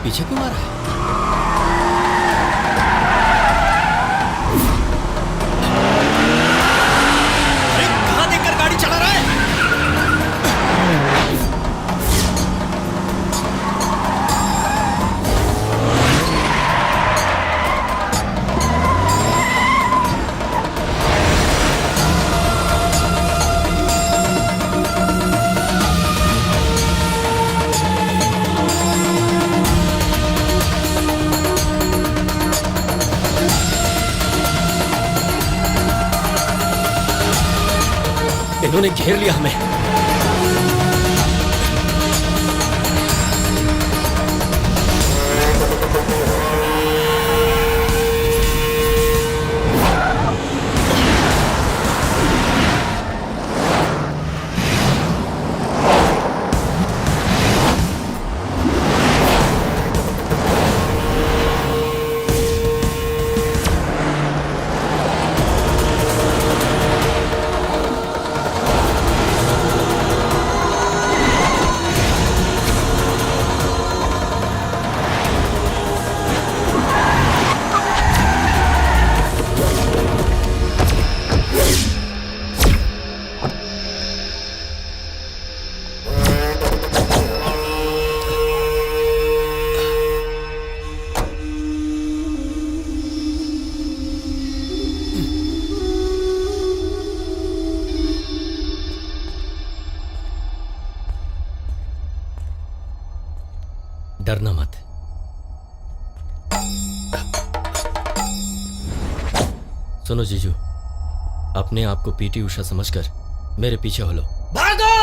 पीछे क्यों आ रहा है? अरे कहां देखकर गाड़ी चला रहा है? इन्होंने घेर लिया हमें। डरना मत। सुनो जीजू, अपने आप को पीटी उषा समझकर मेरे पीछे हो लो। भागो!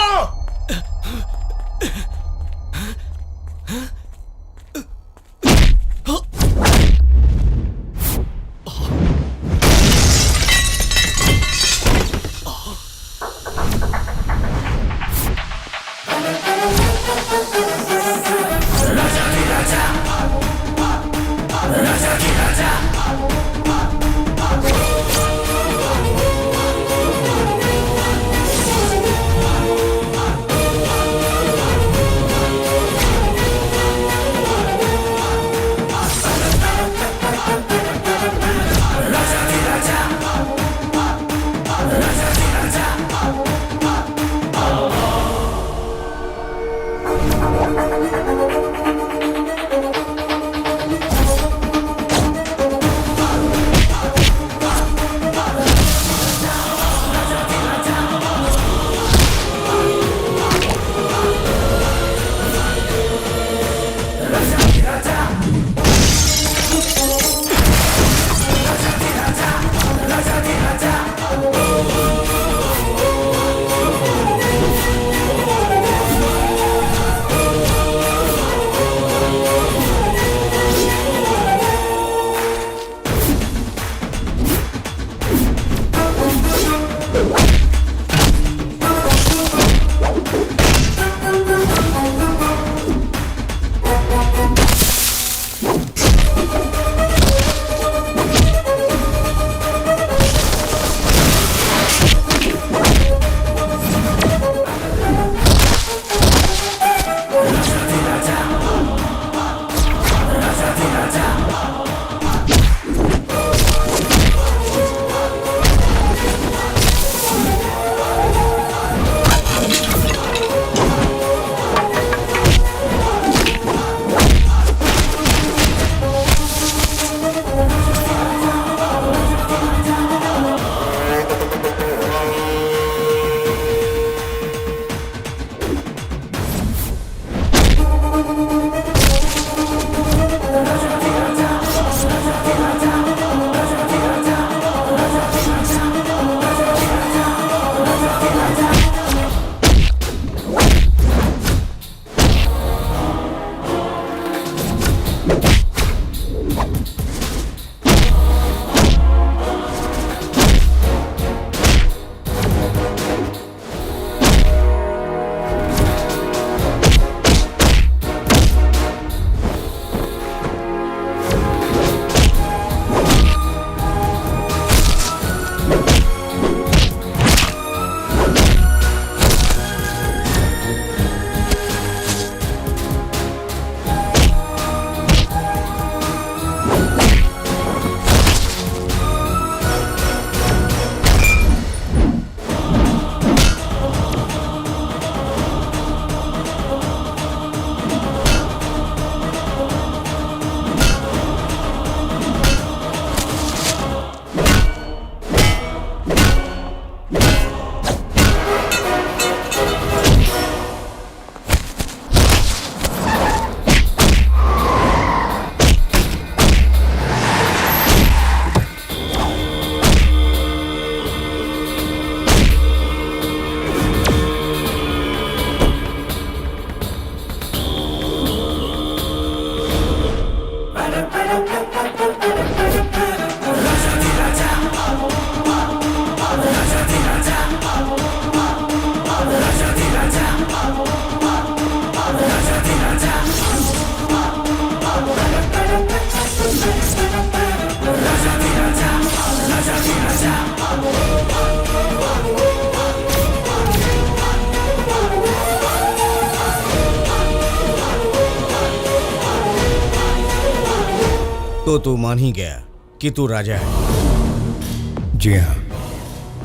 तो तू मान ही गया कि तू राजा है। जी हाँ,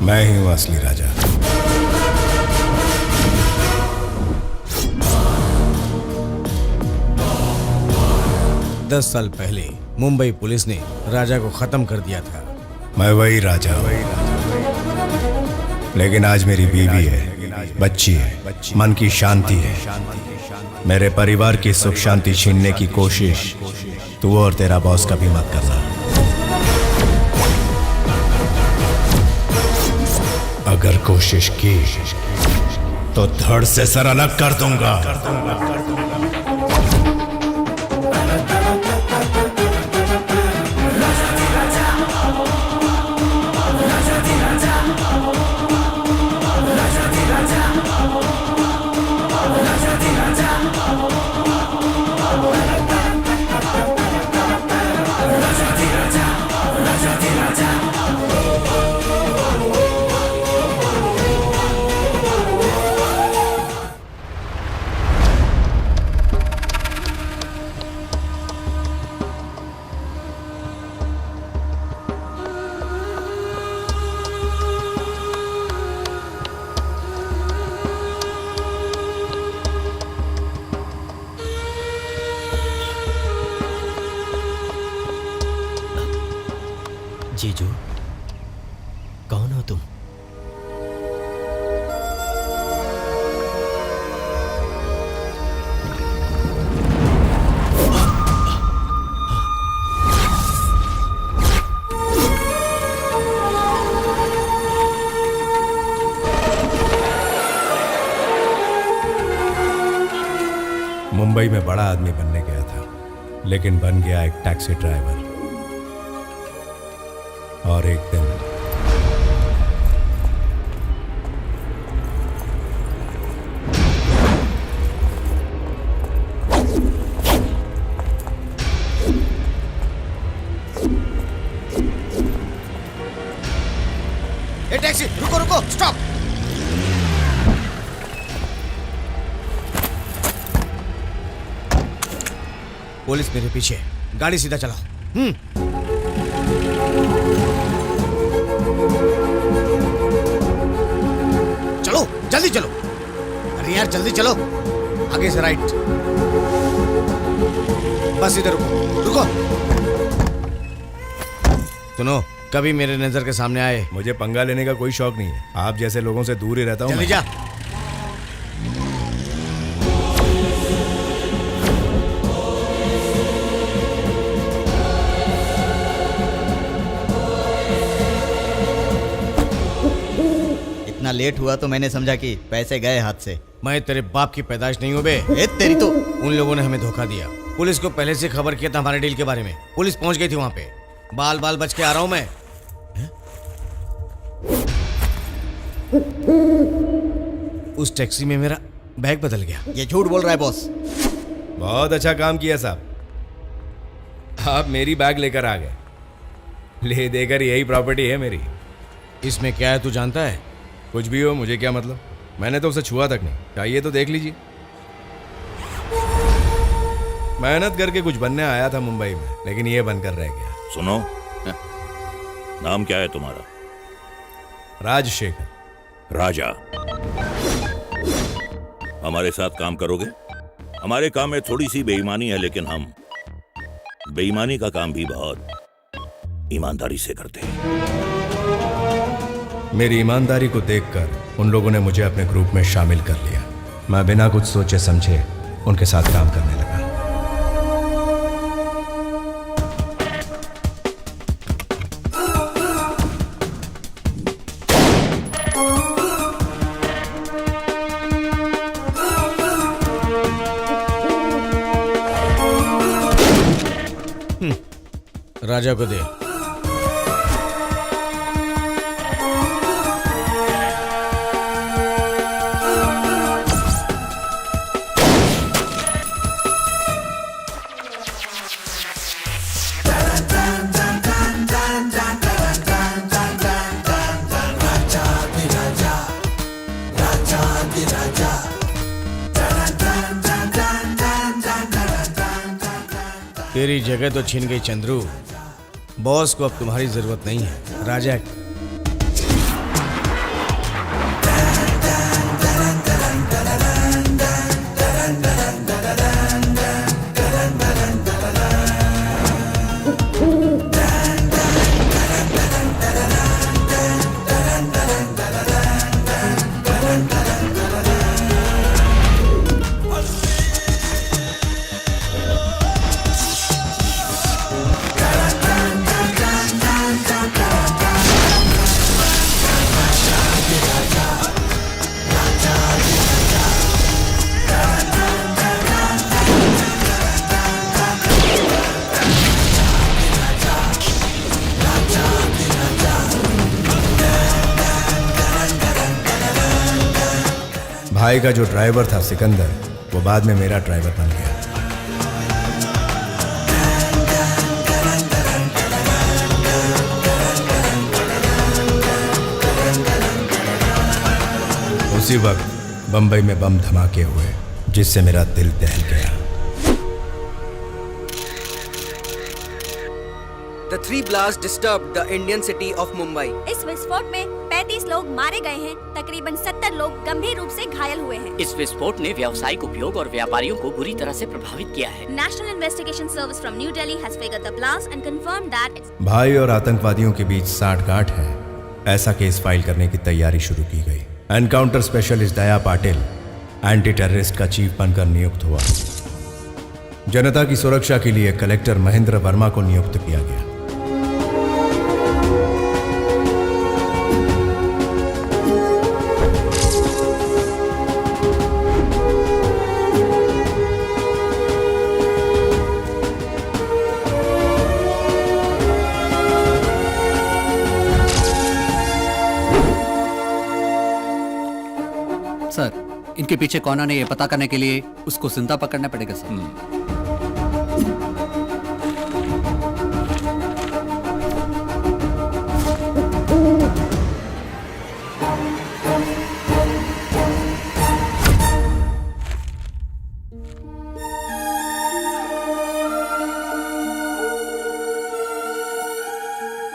मैं ही हूं असली राजा। दस साल पहले मुंबई पुलिस ने राजा को खत्म कर दिया था। मैं वही राजा हूं, लेकिन आज मेरी बीवी है, बच्ची है, मन की शांति है। मेरे परिवार की सुख शांति छीनने की कोशिश तू और तेरा बॉस कभी मत करना। अगर कोशिश की तो धड़ से सर अलग कर दूंगा। जीजू, कौन हो तुम? मुंबई में बड़ा आदमी बनने गया था, लेकिन बन गया एक टैक्सी ड्राइवर। और एक दिन ए टैक्सी, रुको रुको, स्टॉप। पुलिस मेरे पीछे, गाड़ी सीधा चलाओ। चलो जल्दी चलो। अरे यार जल्दी चलो, आगे से राइट। बस इधर रुको रुको। सुनो, कभी मेरे नजर के सामने आए। मुझे पंगा लेने का कोई शौक नहीं है, आप जैसे लोगों से दूर ही रहता हूं। जल्दी जा। इतना लेट हुआ तो मैंने समझा कि पैसे गए हाथ से। मैं तेरे बाप की पैदाइश नहीं हूं बे। ए तेरी तो। उन लोगों ने हमें धोखा दिया। पुलिस को पहले से खबर किया था हमारे डील के बारे में। पुलिस पहुंच गई थी वहां पे। बाल बाल बच के आ रहा हूं मैं। उस टैक्सी में मेरा बैग बदल गया। ये झूठ बोल रहा है बॉस। बहुत अच्छा काम किया साहब, आप मेरी बैग लेकर आ गए। ले देकर यही प्रॉपर्टी है मेरी। इसमें क्या है तू जानता है? कुछ भी हो, मुझे क्या मतलब, मैंने तो उसे छुआ तक नहीं। चाहिए तो देख लीजिए। मेहनत करके कुछ बनने आया था मुंबई में, लेकिन ये बनकर रह गया। सुनो, नाम क्या है तुम्हारा? राजशेखर। राजा। हमारे साथ काम करोगे? हमारे काम में थोड़ी सी बेईमानी है, लेकिन हम बेईमानी का काम भी बहुत ईमानदारी से करते हैं। मेरी ईमानदारी को देखकर उन लोगों ने मुझे अपने ग्रुप में शामिल कर लिया। मैं बिना कुछ सोचे समझे उनके साथ काम करने लगा। राजा को दे। तेरी जगह तो छीन गई चंद्रू। बॉस को अब तुम्हारी जरूरत नहीं है। राजा भाई का जो ड्राइवर था सिकंदर, वो बाद में मेरा ड्राइवर बन गया। उसी वक्त बंबई में बम धमाके हुए, जिससे मेरा दिल दहल गया। The three blasts disturbed the Indian city of Mumbai. इस विस्फोट में 35 लोग मारे गए हैं, तकरीबन 70 लोग गंभीर रूप से घायल हुए हैं। इस विस्फोट ने व्यावसायिक उपयोग और व्यापारियों को बुरी तरह से प्रभावित किया है। National Investigation Service from New Delhi has figured the blast and confirmed that भाई और आतंकवादियों के बीच साठगांठ है, ऐसा केस फाइल करने की तैयारी शुरू की गई। एनकाउंटर स्पेशलिस्ट दया पाटिल एंटी टेररिस्ट का चीफ बनकर नियुक्त हुआ। जनता की सुरक्षा के लिए कलेक्टर महेंद्र वर्मा को नियुक्त किया गया। सर, इनके पीछे कौन है ये पता करने के लिए उसको जिंदा पकड़ना पड़ेगा सर।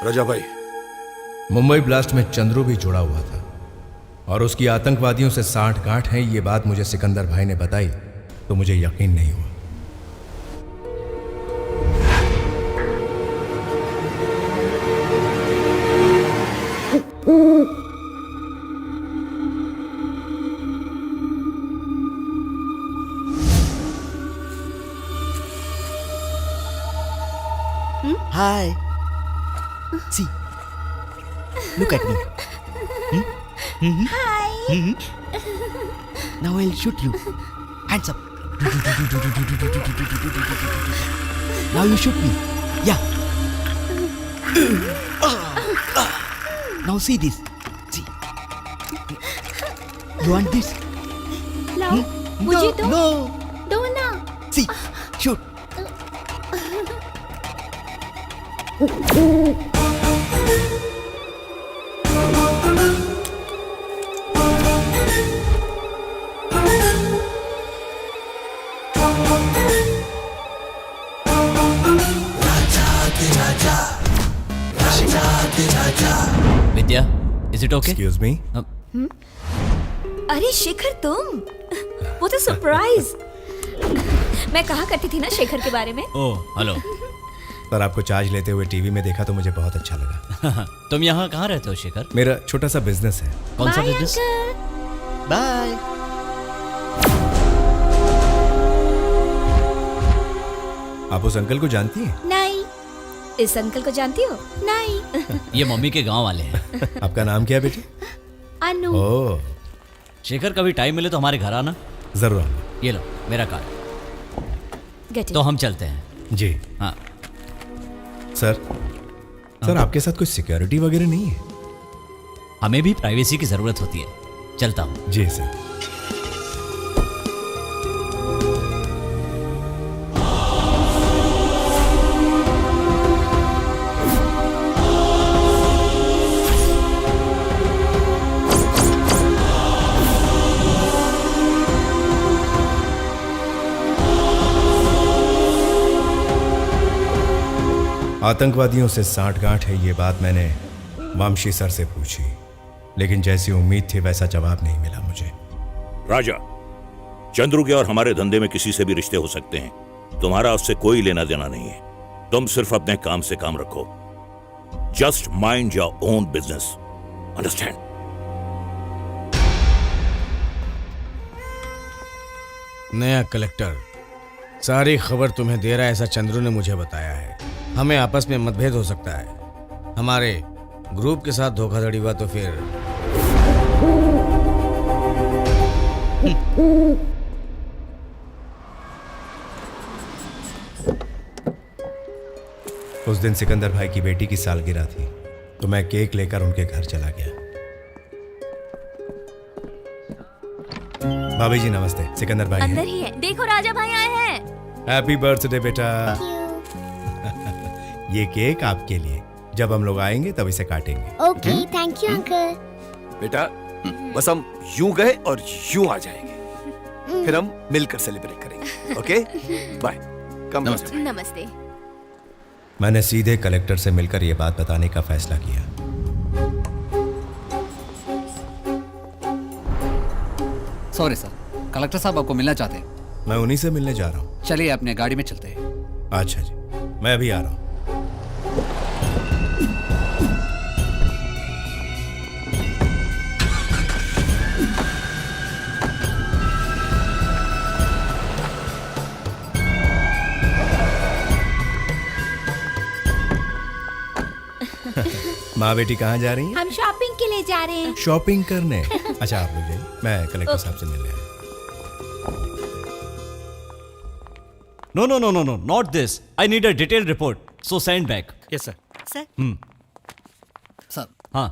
राजा भाई, मुंबई ब्लास्ट में चंद्रू भी जुड़ा हुआ था और उसकी आतंकवादियों से साठगांठ है। ये बात मुझे सिकंदर भाई ने बताई तो मुझे यकीन नहीं हुआ। Hi. See. Look at me. Hi. Now I'll shoot you. Hands up. Now you shoot me. Yeah. Now see this. See. You want this? लाओ, मुझे दो। No. दो ना। See. Shoot. Vidya, is it okay? Excuse me. अरे शेखर तुम, वो तो surprise. मैं कहा करती थी ना शेखर के बारे में। Oh hello. सर, आपको चार्ज लेते हुए टीवी में देखा तो मुझे बहुत अच्छा लगा। तुम यहाँ कहाँ रहते हो शेखर? मेरा छोटा सा बिजनेस है। कौन सा बिजनेस? बाय। आप उस अंकल को जानती हैं? नहीं। इस अंकल को जानती हो? नहीं। ये मम्मी के गांव वाले हैं। आपका नाम क्या है बेटी? अनु। ओह, शेखर, कभी टाइम मिले तो हमारे घर आना। जरूर आऊंगा। ये लो मेरा कार्ड। Get it. तो हम चलते हैं। जी हाँ। सर, आपके साथ कोई सिक्योरिटी वगैरह नहीं है? हमें भी प्राइवेसी की जरूरत होती है। चलता हूँ। जी सर। आतंकवादियों से साठगांठ है, ये बात मैंने वामशी सर से पूछी, लेकिन जैसी उम्मीद थी वैसा जवाब नहीं मिला मुझे। राजा, चंद्रू के और हमारे धंधे में किसी से भी रिश्ते हो सकते हैं, तुम्हारा उससे कोई लेना देना नहीं है। तुम सिर्फ अपने काम से काम रखो। Just mind your own business, understand? नया कलेक्टर सारी खबर तुम्हें दे रहा है, ऐसा चंद्रू ने मुझे बताया है। हमें आपस में मतभेद हो सकता है। हमारे ग्रुप के साथ धोखाधड़ी हुआ तो फिर उस दिन सिकंदर भाई की बेटी की सालगिरह थी, तो मैं केक लेकर उनके घर चला गया। भाभी जी नमस्ते। सिकंदर भाई अंदर ही है, देखो राजा भाई आए हैं। हैप्पी बर्थडे बेटा। ये केक आपके लिए, जब हम लोग आएंगे तब इसे काटेंगे। Okay, thank you uncle. बेटा बस हम यूं गए और यूं आ जाएंगे, फिर हम मिलकर सेलिब्रेट करेंगे। Okay bye. कम नमस्ते। नमस्ते। मैंने सीधे कलेक्टर से मिलकर यह बात बताने का फैसला किया। सॉरी सर, कलेक्टर साहब आपको मिलना चाहते हैं। मैं उन्हीं से मिलने जा रहा हूँ। चलिए अपने गाड़ी में चलते हैं। अच्छा जी, मैं अभी आ रहा हूँ। माँ बेटी कहाँ जा रही हैं? हम शॉपिंग के लिए जा रहे हैं। शॉपिंग करने? अच्छा आप लोग जाइए, मैं कलेक्टर साहब से मिलने आया। No, no, no, no, no, not this. I need a detailed report. So send back. Yes, sir. Sir. Sir. हाँ।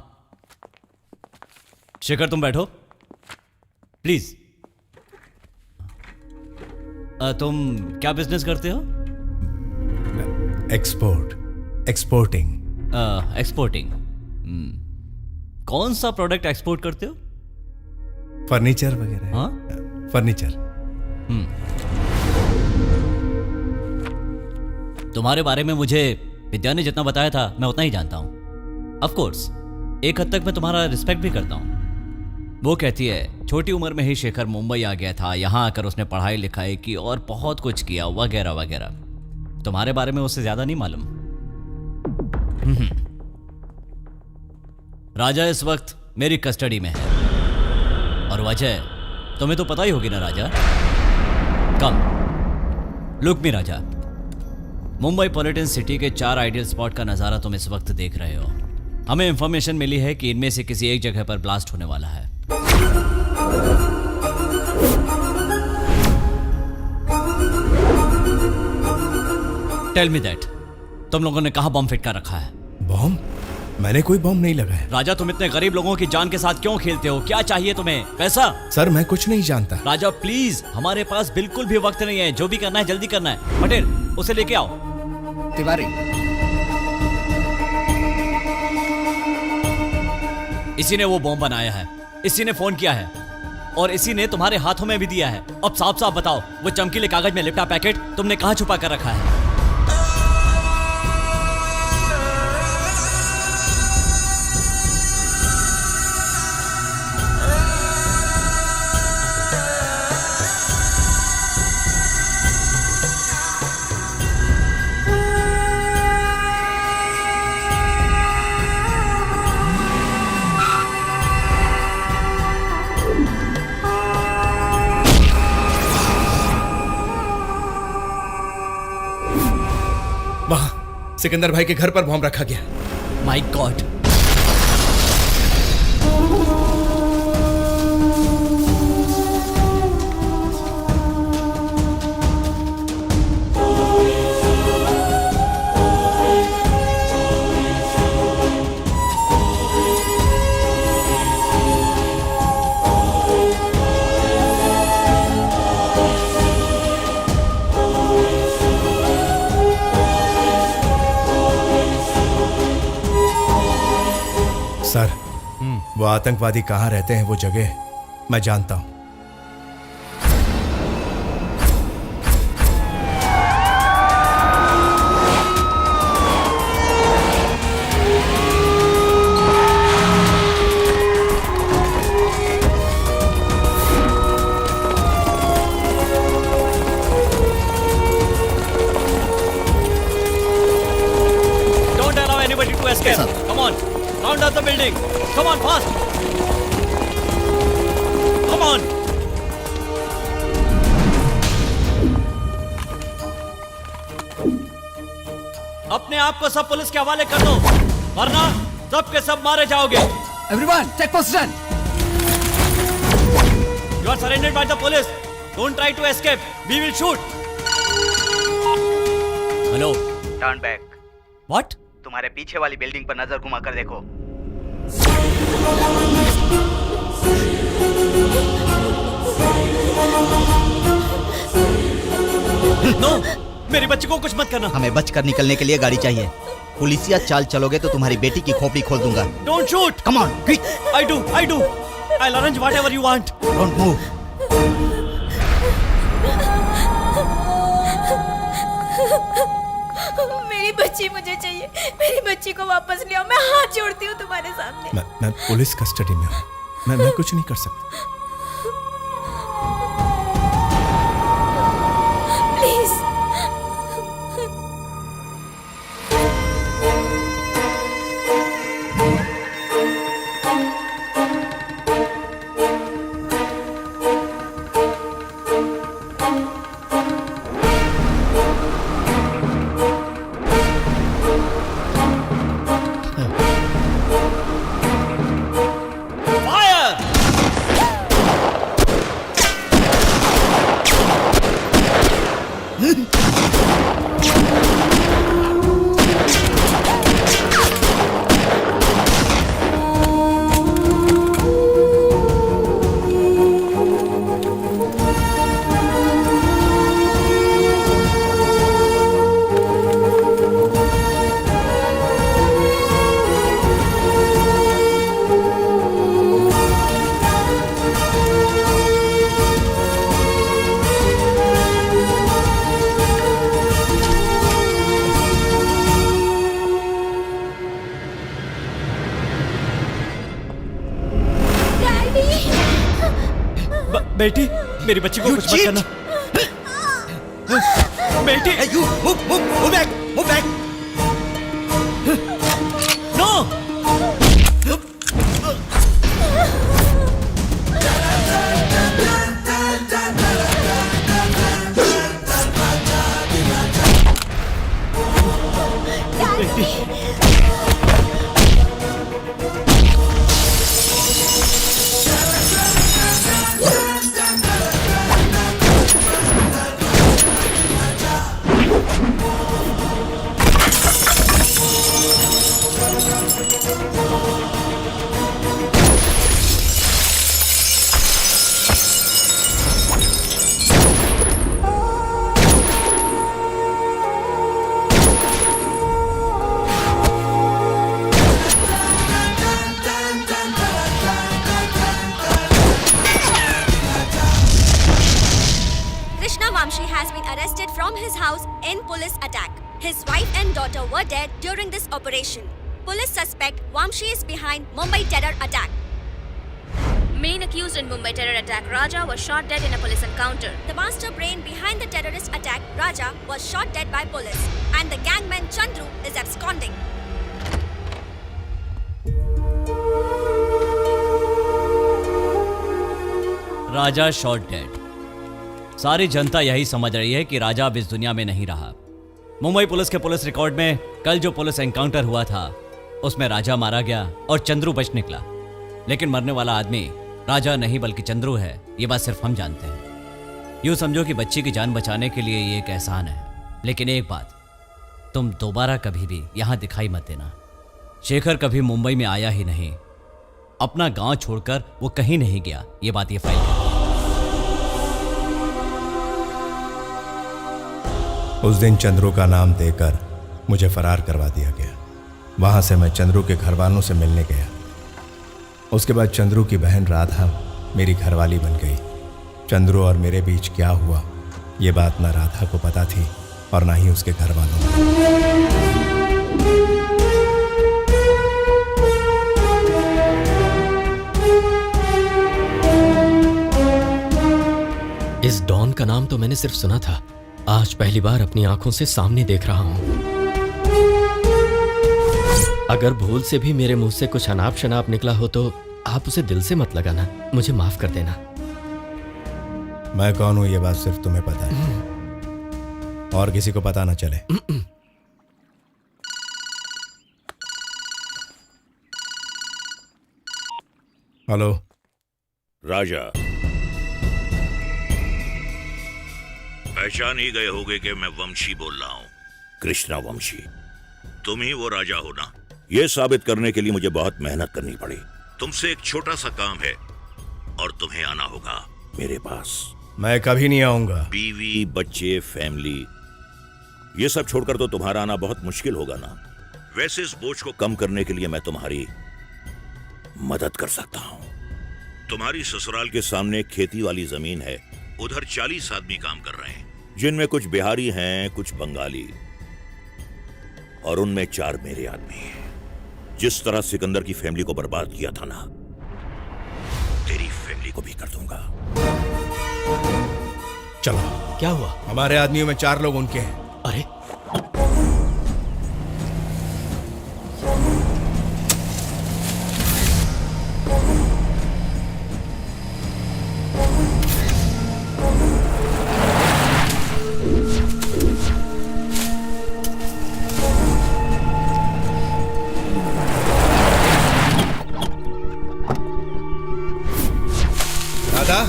शेखर तुम बैठो प्लीज। तुम क्या बिजनेस करते हो? एक्सपोर्टिंग। एक्सपोर्टिंग। कौन सा प्रोडक्ट एक्सपोर्ट करते हो? फर्नीचर वगैरह। हाँ, फर्नीचर। तुम्हारे बारे में मुझे विद्या ने जितना बताया था मैं उतना ही जानता हूँ। ऑफ कोर्स एक हद तक मैं तुम्हारा रिस्पेक्ट भी करता हूँ। वो कहती है छोटी उम्र में ही शेखर मुंबई आ गया था, यहाँ आकर उसने पढ़ाई लिखाई की और बहुत कुछ किया वगैरह वगैरह। तुम्हारे बारे में उससे ज्यादा नहीं मालूम। राजा इस वक्त मेरी कस्टडी में है और वजह तुम्हें तो पता ही होगी ना राजा। कम लुक मी राजा, मुंबई पॉलिटन सिटी के 4 आइडियल स्पॉट का नजारा तुम इस वक्त देख रहे हो। हमें इंफॉर्मेशन मिली है कि इनमें से किसी एक जगह पर ब्लास्ट होने वाला है। टेल मी दैट, तुम लोगों ने कहां बम फिट कर रखा है? बम? मैंने कोई बम नहीं लगाया। राजा तुम इतने गरीब लोगों की जान के साथ क्यों खेलते हो? क्या चाहिए तुम्हें? पैसा? सर मैं कुछ नहीं जानता। राजा प्लीज, हमारे पास बिल्कुल भी वक्त नहीं है। जो भी करना है जल्दी करना है। पटेल उसे लेके आओ। तिवारी, इसी ने वो बॉम्ब बनाया है, इसी ने फोन किया है और इसी ने तुम्हारे हाथों में भी दिया है। अब साफ साफ बताओ, वो चमकीले कागज में लिपटा पैकेट तुमने कहां छुपा कर रखा है? सिकंदर भाई के घर पर बम रखा गया। My God. सर, वो आतंकवादी कहाँ रहते हैं वो जगह मैं जानता हूं। Come on, fast! Come on! अपने आप को सब पुलिस के हवाले कर दो, वरना सब के सब मारे जाओगे। Everyone, check position. You are surrendered by the police. Don't try to escape. We will shoot. Hello. Turn back. What? तुम्हारे पीछे वाली बिल्डिंग पर नजर घुमा कर देखो। No, मेरी बच्ची को कुछ मत करना। हमें बचकर निकलने के लिए गाड़ी चाहिए। पुलिसिया चाल चलोगे तो तुम्हारी बेटी की खोपड़ी खोल दूंगा। Don't shoot. Come on, quick. I do. I'll arrange whatever you want. Don't move. मेरी बच्ची मुझे चाहिए, मेरी बच्ची को वापस ले आओ। मैं हाथ जोड़ती हूँ तुम्हारे सामने। मैं पुलिस कस्टडी में हूँ। मैं कुछ नहीं कर सकता। प्लीज। बेटी, मेरी बच्ची को कुछ मत करना। बेटी, move back. no! Vamshi has been arrested from his house in police attack. His wife and daughter were dead during this operation. Police suspect Vamshi is behind Mumbai terror attack. Main accused in Mumbai terror attack, Raja, was shot dead in a police encounter. The master brain behind the terrorist attack, Raja, was shot dead by police. And the gangman Chandru is absconding. Raja shot dead. सारी जनता यही समझ रही है कि राजा अब इस दुनिया में नहीं रहा। मुंबई पुलिस के पुलिस रिकॉर्ड में कल जो पुलिस एनकाउंटर हुआ था उसमें राजा मारा गया और चंद्रू बच निकला। लेकिन मरने वाला आदमी राजा नहीं बल्कि चंद्रू है, ये बात सिर्फ हम जानते हैं। यूं समझो कि बच्ची की जान बचाने के लिए ये एक एहसान है। लेकिन एक बात, तुम दोबारा कभी भी यहां दिखाई मत देना। शेखर कभी मुंबई में आया ही नहीं, अपना गांव छोड़कर वो कहीं नहीं गया। ये बात ये फाइल है। उस दिन चंद्रू का नाम देकर मुझे फरार करवा दिया गया। वहां से मैं चंद्रू के घर वालों से मिलने गया। उसके बाद चंद्रू की बहन राधा मेरी घरवाली बन गई। चंद्रू और मेरे बीच क्या हुआ ये बात ना राधा को पता थी और ना ही उसके घर वालों को। इस डॉन का नाम तो मैंने सिर्फ सुना था, आज पहली बार अपनी आंखों से सामने देख रहा हूं। अगर भूल से भी मेरे मुंह से कुछ अनाप शनाप निकला हो तो आप उसे दिल से मत लगाना, मुझे माफ कर देना। मैं कौन हूं ये बात सिर्फ तुम्हें पता है, और किसी को पता ना चले। हेलो राजा, पहचान ही गए होगे कि मैं वंशी बोल रहा हूं, कृष्णा वंशी। तुम ही वो राजा हो ना? ये साबित करने के लिए मुझे बहुत मेहनत करनी पड़ी। तुमसे एक छोटा सा काम है और तुम्हें आना होगा मेरे पास। मैं कभी नहीं आऊंगा। बीवी, बच्चे, फैमिली, ये सब छोड़कर तो तुम्हारा आना बहुत मुश्किल होगा ना। वैसे इस बोझ को कम करने के लिए मैं तुम्हारी मदद कर सकता हूं। तुम्हारी ससुराल के सामने खेती वाली जमीन है, उधर 40 आदमी काम कर रहे हैं, जिनमें कुछ बिहारी हैं, कुछ बंगाली, और उनमें 4 मेरे आदमी हैं। जिस तरह सिकंदर की फैमिली को बर्बाद किया था ना, तेरी फैमिली को भी कर दूंगा। चलो। क्या हुआ? हमारे आदमियों में 4 लोग उनके हैं। अरे राधा,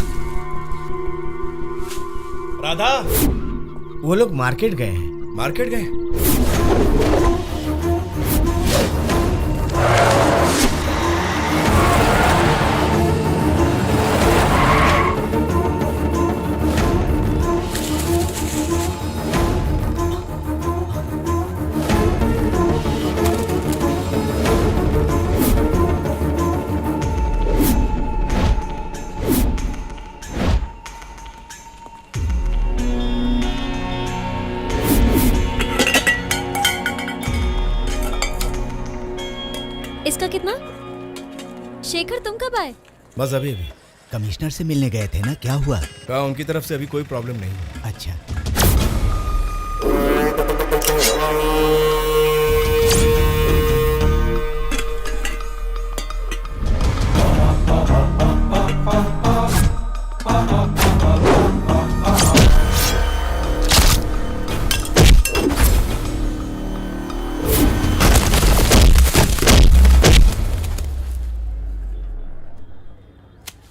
राधा, वो लोग मार्केट गए हैं। मार्केट गए? इसका कितना? शेखर तुम कब आए? बस अभी अभी। कमिश्नर से मिलने गए थे ना, क्या हुआ? कहा उनकी तरफ से अभी कोई प्रॉब्लम नहीं है। अच्छा।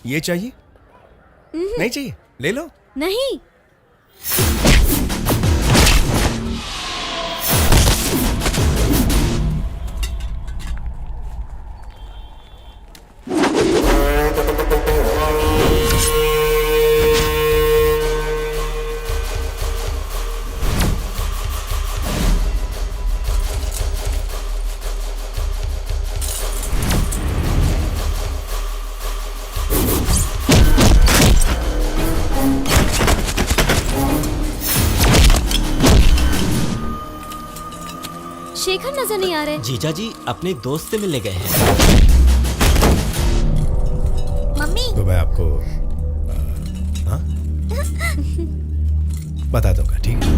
ये चाहिए? नहीं चाहिए? ले लो। नहीं। शेखर नजर नहीं आ रहे। जीजा जी अपने एक दोस्त से मिलने गए हैं। मम्मी। तो मैं आपको हाँ? बता दूंगा, ठीक है?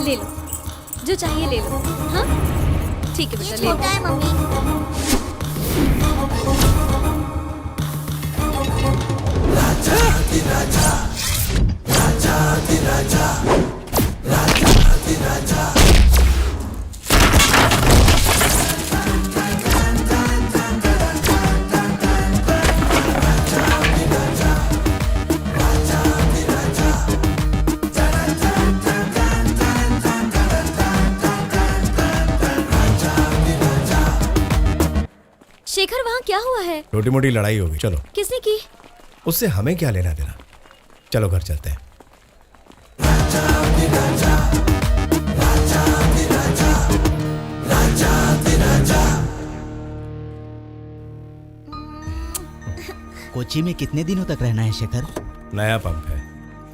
ले लो, जो चाहिए ले लो। हाँ ठीक है बेटा, ले लो। छोटा है मम्मी। राजा राजा राजा राजा राजा राजा शिखर वहाँ क्या हुआ है? छोटी मोटी लड़ाई होगी, चलो। किसने की? उससे हमें क्या लेना देना, चलो घर चलते हैं। कोची में कितने दिनों तक रहना है शेखर? नया पंप है,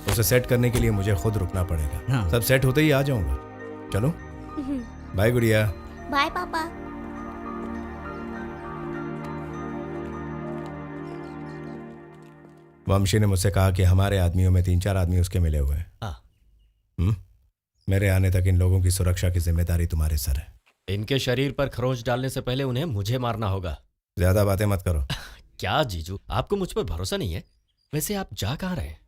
उसे सेट करने के लिए मुझे खुद रुकना पड़ेगा। हाँ। सब सेट होते ही आ जाऊंगा। चलो, बाय गुड़िया। बाय पापा। वंशी ने मुझसे कहा कि हमारे आदमियों में 3-4 आदमी उसके मिले हुए हैं। मेरे आने तक इन लोगों की सुरक्षा की जिम्मेदारी तुम्हारे सर है। इनके शरीर पर खरोंच डालने से पहले उन्हें मुझे मारना होगा। ज्यादा बातें मत करो। क्या जीजू, आपको मुझ पर भरोसा नहीं है? वैसे आप जा कहाँ रहे हैं?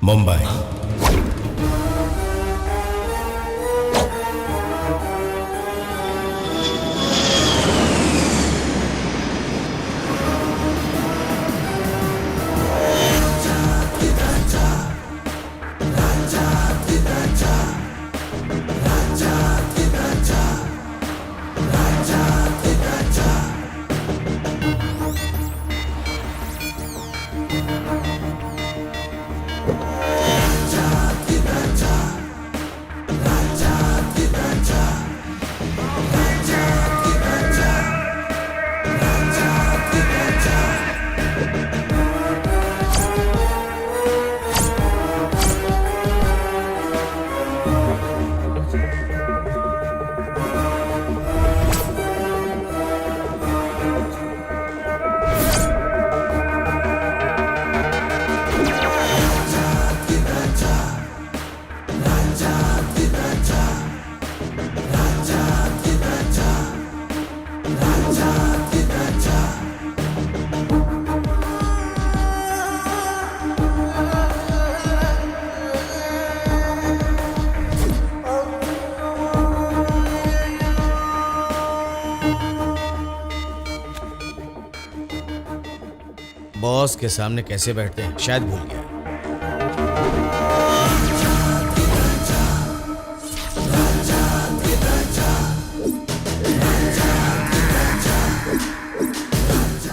मुंबई। बॉस के सामने कैसे बैठते हैं शायद भूल गया।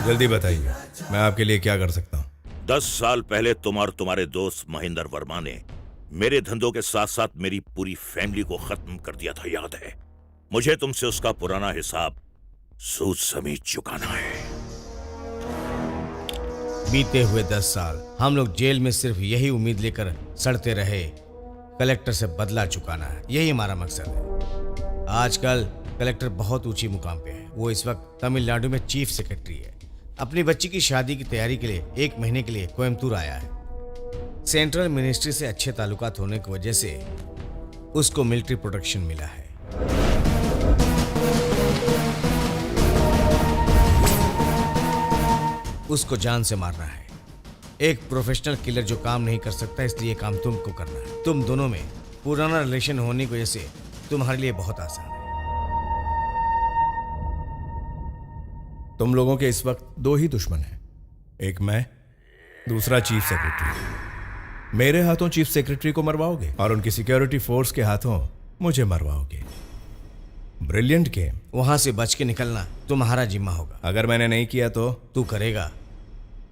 जल्दी बताइए, मैं आपके लिए क्या कर सकता हूँ? 10 साल पहले तुम और तुम्हारे दोस्त महेंद्र वर्मा ने मेरे धंधों के साथ साथ मेरी पूरी फैमिली को खत्म कर दिया था, याद है? मुझे तुमसे उसका पुराना हिसाब सूद समेत चुकाना है। बीते हुए 10 साल हम लोग जेल में सिर्फ यही उम्मीद लेकर सड़ते रहे, कलेक्टर से बदला चुकाना है। यही हमारा मकसद है। आजकल कलेक्टर बहुत ऊंची मुकाम पे है। वो इस वक्त तमिलनाडु में चीफ सेक्रेटरी है। अपनी बच्ची की शादी की तैयारी के लिए 1 महीने के लिए कोयम्बतूर आया है। सेंट्रल मिनिस्ट्री से अच्छे ताल्लुकात होने की वजह से उसको मिलिट्री प्रोटेक्शन मिला है। उसको जान से मारना है। एक प्रोफेशनल किलर जो काम नहीं कर सकता, इसलिए काम तुमको करना है। तुम दोनों में पुराना रिलेशन होने की वजह से तुम्हारे लिए बहुत आसान है। तुम लोगों के इस वक्त 2 ही दुश्मन हैं, एक मैं, दूसरा चीफ सेक्रेटरी। मेरे हाथों चीफ सेक्रेटरी को मरवाओगे और उनकी सिक्योरिटी फोर्स के हाथों मुझे मरवाओगे। Brilliant game. वहां से बच के निकलना तुम्हारा जिम्मा होगा। अगर मैंने नहीं किया तो तू करेगा,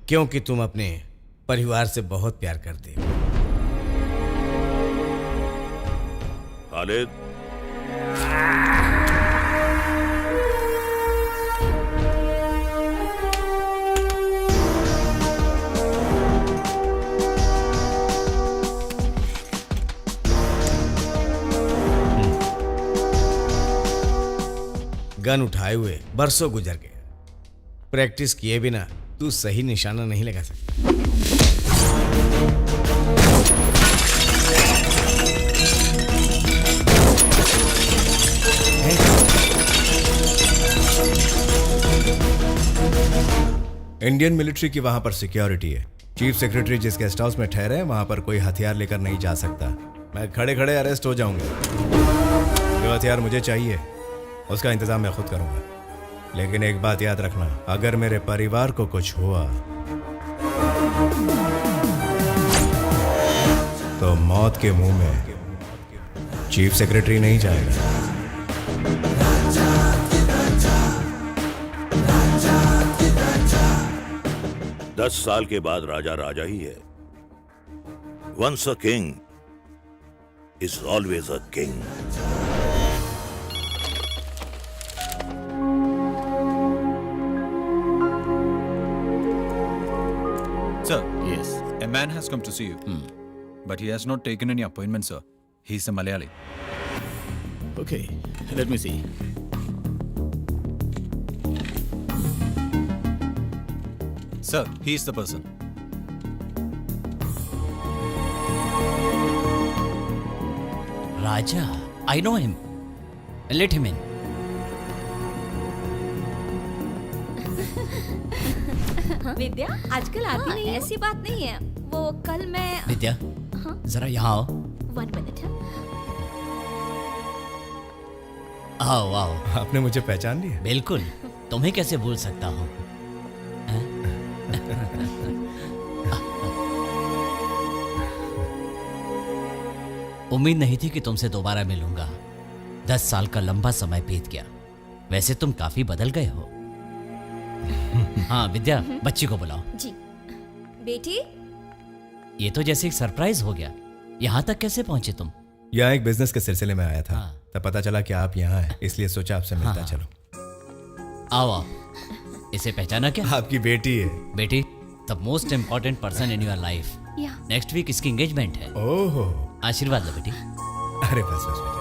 क्योंकि तुम अपने परिवार से बहुत प्यार करते हो। खालिद, गन उठाए हुए बरसों गुजर गए। प्रैक्टिस किए बिना तू सही निशाना नहीं लगा सकता। इंडियन मिलिट्री की वहां पर सिक्योरिटी है। चीफ सेक्रेटरी जिस गेस्ट हाउस में ठहरे वहां पर कोई हथियार लेकर नहीं जा सकता। मैं खड़े खड़े अरेस्ट हो जाऊंगा। जो हथियार मुझे चाहिए उसका इंतजाम मैं खुद करूंगा। लेकिन एक बात याद रखना, अगर मेरे परिवार को कुछ हुआ तो मौत के मुंह में चीफ सेक्रेटरी नहीं जाएगा। 10 साल के बाद राजा राजा ही है। Once a king is always a king. Sir. Yes. A man has come to see you. But he has not taken any appointment, sir. He's a Malayali. Okay, let me see. Sir, he is the person. Raja, I know him. Let him in. विद्या आजकल आती नहीं है। ऐसी बात नहीं है, वो कल मैं। विद्या, जरा यहाँ आओ। 1 मिनट। आओ आओ। आपने मुझे पहचान लिया? बिल्कुल, तुम्हें कैसे भूल सकता हूँ। उम्मीद नहीं थी कि तुमसे दोबारा मिलूंगा। 10 साल का लंबा समय बीत गया। वैसे तुम काफी बदल गए हो। हाँ विद्या, बच्ची को बुलाओ। जी। बेटी, ये तो जैसे एक सरप्राइज हो गया। यहाँ तक कैसे पहुंचे तुम? यहाँ एक बिजनेस के सिलसिले में आया था। तब पता चला कि आप यहाँ हैं, इसलिए सोचा आपसे मिलता चलो। आओ आओ। इसे पहचाना क्या? आपकी बेटी है। बेटी, the most important person in your life. Next week इसकी एंगेजमेंट है। ओहो। आशीर्वाद लो बेटी। अरे बस बस बेटी।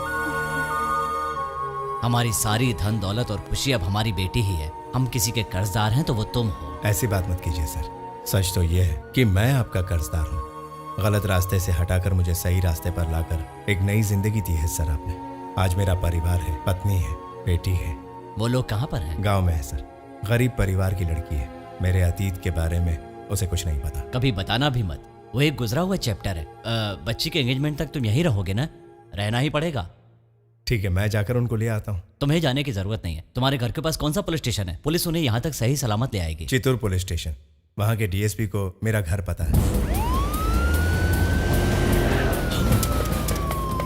हमारी सारी धन दौलत और खुशी अब हमारी बेटी ही है। हम किसी के कर्जदार हैं तो वो तुम हो। ऐसी बात मत कीजिए सर। सच तो ये है कि मैं आपका कर्जदार हूँ। गलत रास्ते से हटाकर मुझे सही रास्ते पर लाकर एक नई जिंदगी दी है सर आपने। आज मेरा परिवार है, पत्नी है, बेटी है। वो लोग कहाँ पर हैं? गांव में है सर। गरीब परिवार की लड़की है। मेरे अतीत के बारे में उसे कुछ नहीं पता। कभी बताना भी मत। वो एक गुजरा हुआ चैप्टर है। बच्ची के एंगेजमेंट तक तुम यहीं रहोगे ना? रहना ही पड़ेगा। ठीक है, मैं जाकर उनको ले आता हूँ। तुम्हें जाने की जरूरत नहीं है। तुम्हारे घर के पास कौन सा पुलिस स्टेशन है? पुलिस उन्हें यहाँ तक सही सलामत ले आएगी। Chittoor police station. वहाँ के डीएसपी को मेरा घर पता है।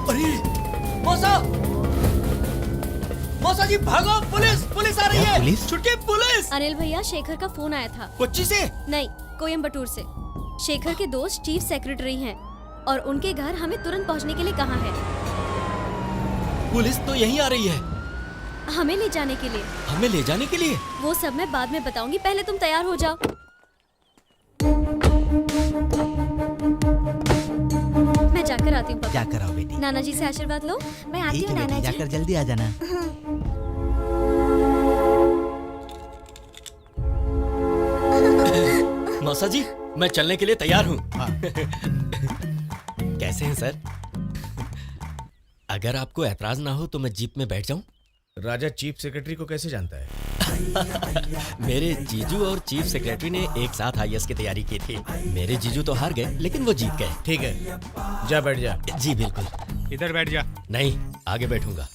अरे मौसा, मौसा जी भागो, पुलिस पुलिस आ रही है। पुलिस? छुटकी पुलिस। अनिल भैया, शेखर का फोन आया था। कोच्चि से? नहीं, कोयम्बटूर से। शेखर के दोस्त चीफ सेक्रेटरी हैं और उनके घर हमें तुरंत पहुंचने के लिए कहा है। पुलिस तो यहीं आ रही है। हमें ले जाने के लिए। हमें ले जाने के लिए? वो सब मैं बाद में बताऊंगी, पहले तुम तैयार हो जाओ। मैं जाकर आती हूँ। जाकर आओ बेटी। नाना जी से आशीर्वाद लो। मैं आती ठीक हूँ है नाना बेटी, जी। जाकर जल्दी आ जाना। मौसा जी, मैं चलने के लिए तैयार हूँ। कैसे हैं सर? अगर आपको ऐतराज ना हो तो मैं जीप में बैठ जाऊं? राजा चीफ सेक्रेटरी को कैसे जानता है? मेरे जीजू और चीफ सेक्रेटरी ने एक साथ आईएएस की तैयारी की थी। मेरे जीजू तो हार गए, लेकिन वो जीत गए। ठीक है, जा बैठ जा। जी बिल्कुल। इधर बैठ जा। नहीं, आगे बैठूंगा।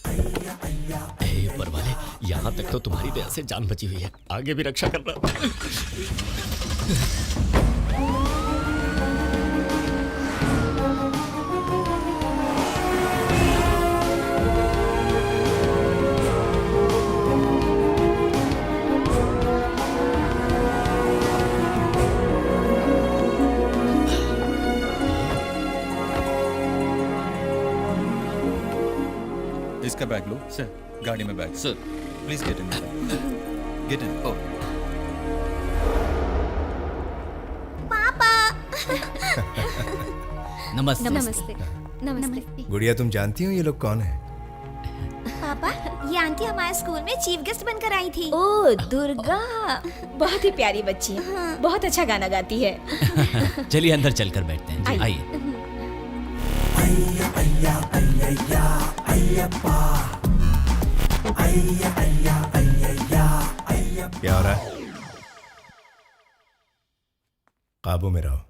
हे ऊपर वाले, यहाँ तक तो तुम्हारी दया से जान बची हुई है, आगे भी रक्षा करना। इसका बैग लो सर। गाड़ी में bag sir. Please get in. Get in. ओ पापा। नमस्ते। नमस्ते। नमस्ते। गुड़िया, तुम जानती हो ये लोग कौन है? पापा, ये आंटी हमारे स्कूल में चीफ गेस्ट बनकर आई थी। ओ दुर्गा, बहुत ही प्यारी बच्ची है। बहुत अच्छा गाना गाती है। चलिए अंदर चलकर बैठते हैं। जी, आइए। क्या हो रहा है? काबू में रहो।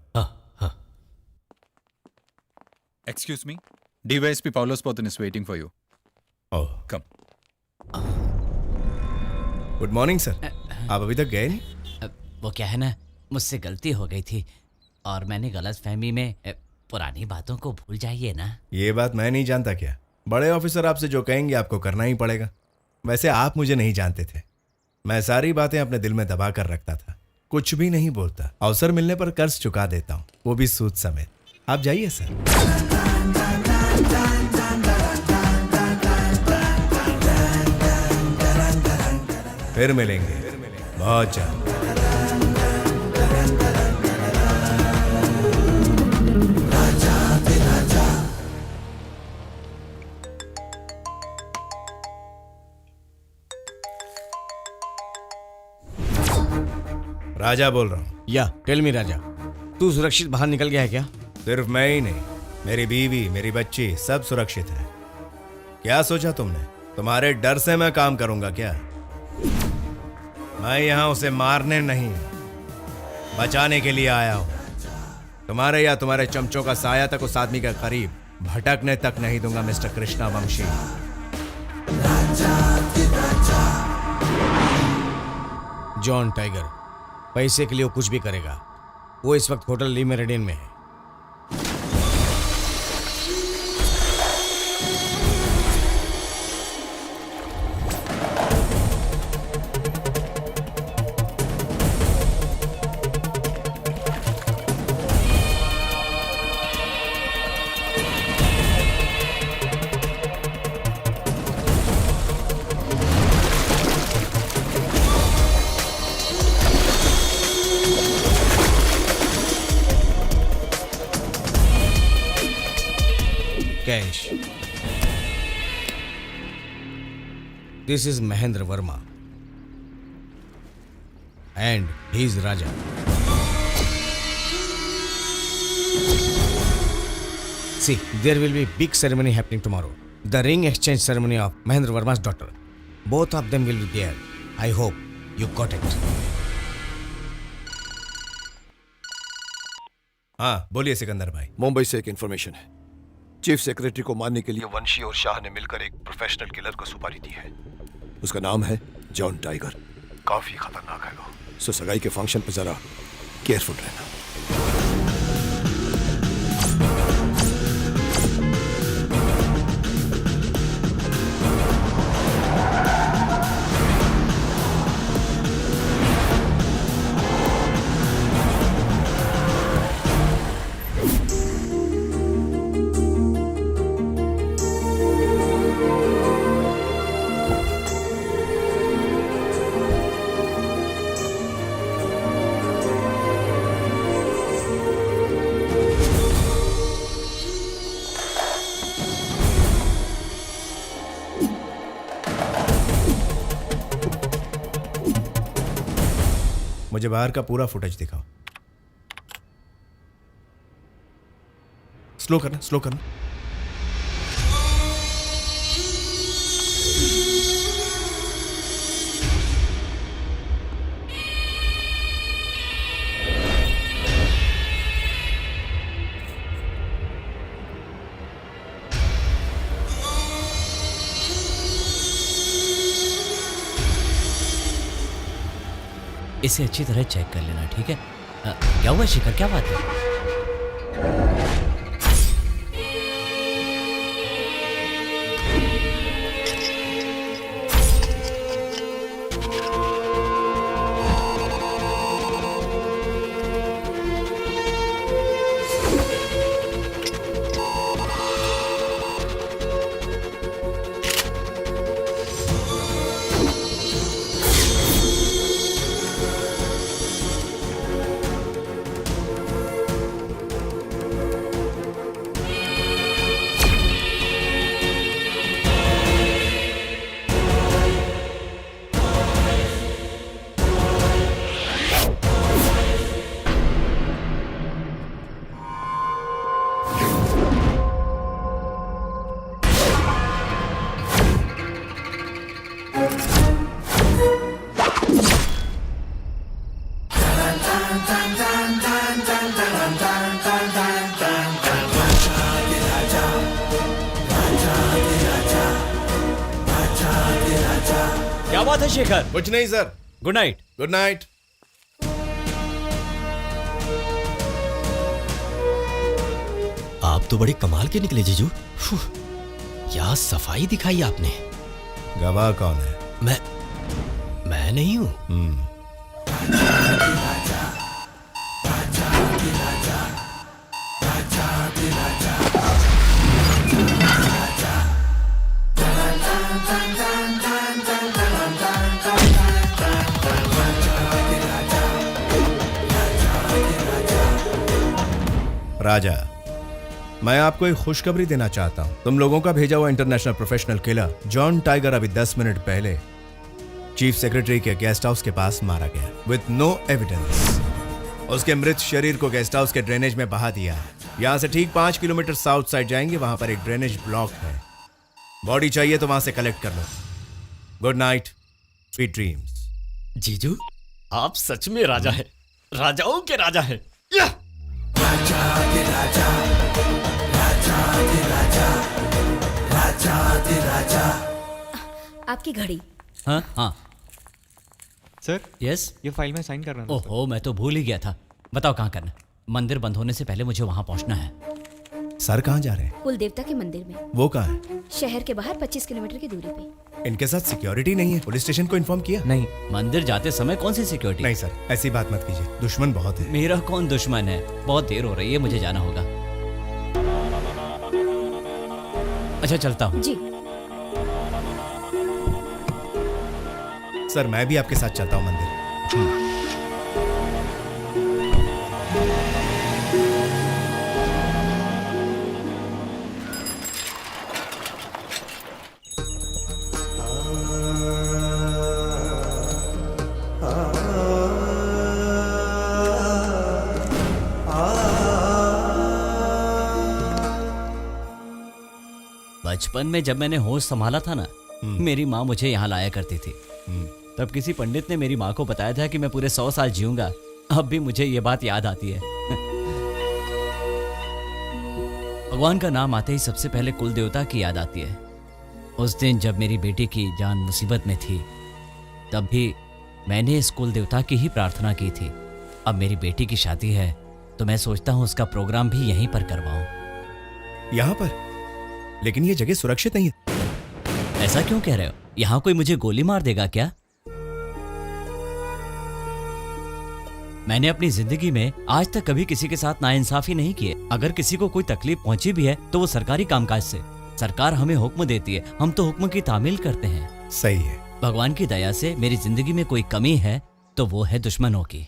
Excuse me, DYSP Paulose Pothan is waiting for you. Oh, come. Good morning sir. आप अभी तक गए नहीं? वो क्या है ना, मुझसे गलती हो गई थी और मैंने गलत फहमी में पुरानी बातों को भूल जाइए ना। ये बात मैं नहीं जानता क्या? बड़े ऑफिसर आपसे जो कहेंगे आपको करना ही पड़ेगा। वैसे आप मुझे नहीं जानते थे। मैं सारी बातें अपने दिल में दबा कर रखता था। कुछ भी नहीं बोलता। अवसर मिलने पर कर्ज चुका देता हूँ, वो भी सूद समेत। आप जाइए सर। फिर मिलेंगे बहुत जल्द। राजा बोल रहा हूँ। या टेल मी राजा, तू सुरक्षित बाहर निकल गया है क्या? सिर्फ मैं ही नहीं, मेरी बीवी, मेरी बच्ची सब सुरक्षित है। क्या सोचा तुमने तुम्हारे डर से मैं काम करूंगा क्या? मैं यहाँ उसे मारने नहीं, बचाने के लिए आया हूँ। तुम्हारे या तुम्हारे चमचों का साया तक उस आदमी के करीब भटकने तक नहीं दूंगा मिस्टर कृष्णा वंशी। जॉन टाइगर, पैसे के लिए वो कुछ भी करेगा। वो इस वक्त होटल ली मेरिडियन में है। Cash. This is Mahendra Verma and he is Raja. See, there will be big ceremony happening tomorrow. The ring exchange ceremony of Mahendra Verma's daughter. Both of them will be there. I hope you got it. हाँ बोलिए सिकंदर भाई। मुंबई से एक information है। Chief secretary को मारने के लिए वंशी और शाह ने मिलकर एक प्रोफेशनल किलर को सुपारी दी है। उसका नाम है जॉन टाइगर। काफी खतरनाक है वो। सो सगाई के फंक्शन पर जरा केयरफुल रहना। मुझे बाहर का पूरा फुटेज दिखाओ। स्लो करना, स्लो करना। इसे अच्छी तरह चेक कर लेना, ठीक है? क्या हुआ शिखर, क्या बात है? क्या बात है शेखर? कुछ नहीं sir. Good night. Good night. आप तो बड़े कमाल के निकले जीजू। क्या सफाई दिखाई आपने। गवाह कौन है? मैं नहीं हूं। राजा, मैं आपको एक खुशखबरी देना चाहता हूं। तुम लोगों का भेजा हुआ international professional killer John tiger अभी 10 मिनट पहले चीफ सेक्रेटरी के गेस्ट हाउस के पास मारा गया विथ नो एविडेंस। उसके मृत शरीर को गेस्ट हाउस के ड्रेनेज में बहा दिया। यहां से ठीक 5 किलोमीटर साउथ साइड जाएंगे, वहां पर एक ड्रेनेज ब्लॉक है। बॉडी चाहिए तो वहां से कलेक्ट कर लो। Good night, sweet dreams. जीजू, आप सच में राजा हैं, राजाओं के राजा हैं। राजा दे राजा, राजा दे राजा, राजा दे राजा। आपकी घड़ी। हाँ हाँ सर, यस, ये फाइल में साइन करना था। ओहो, मैं तो भूल ही गया था। बताओ कहाँ करना। मंदिर बंद होने से पहले मुझे वहां पहुंचना है। सर कहाँ जा रहे हैं? कुल देवता के मंदिर में। वो कहाँ है? शहर के बाहर 25 किलोमीटर की दूरी पे। इनके साथ सिक्योरिटी नहीं है? पुलिस स्टेशन को इन्फॉर्म किया? नहीं, मंदिर जाते समय कौन सी सिक्योरिटी? नहीं सर, ऐसी बात मत कीजिए, दुश्मन बहुत है। मेरा कौन दुश्मन है? बहुत देर हो रही है, मुझे जाना होगा। अच्छा, चलता हूँ। जी सर, मैं भी आपके साथ चलता हूँ मंदिर। बचपन में जब मैंने होश संभाला था ना, मेरी माँ मुझे यहाँ लाया करती थी। तब किसी पंडित ने मेरी माँ को बताया था कि मैं पूरे 100 साल जीऊंगा। अब भी मुझे ये बात याद आती है। भगवान का नाम आते ही सबसे पहले कुल देवता की याद आती है। उस दिन जब मेरी बेटी की जान मुसीबत में थी, तब भी मैंने इस कुल देवता की ही प्रार्थना की थी। अब मेरी बेटी की शादी है तो मैं सोचता हूँ उसका प्रोग्राम भी यहीं पर करवाऊं। यहाँ पर? लेकिन ये जगह सुरक्षित नहीं है। ऐसा क्यों कह रहे हो? यहाँ कोई मुझे गोली मार देगा क्या? मैंने अपनी जिंदगी में आज तक कभी किसी के साथ नाइंसाफी नहीं की है। अगर किसी को कोई तकलीफ पहुंची भी है तो वो सरकारी कामकाज से। सरकार हमें हुक्म देती है, हम तो हुक्म की तामील करते हैं। सही है। भगवान की दया से मेरी जिंदगी में कोई कमी है तो वो है दुश्मनों की।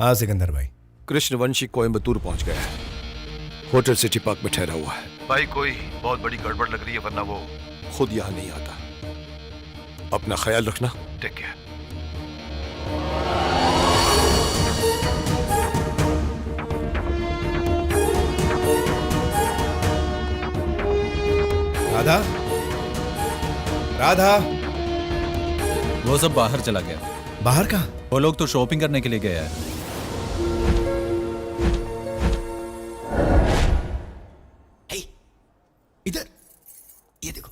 हाँ सिकंदर भाई। कृष्णवंशी कोयम्बतूर पहुंच गया है। होटल सिटी पार्क में ठहरा हुआ है। भाई कोई बहुत बड़ी गड़बड़ लग रही है, वरना वो खुद यहां नहीं आता। अपना ख्याल रखना। Take care. राधा, राधा। वो सब बाहर चला गया। बाहर कहाँ? वो लोग तो शॉपिंग करने के लिए गया है। इधर ये देखो।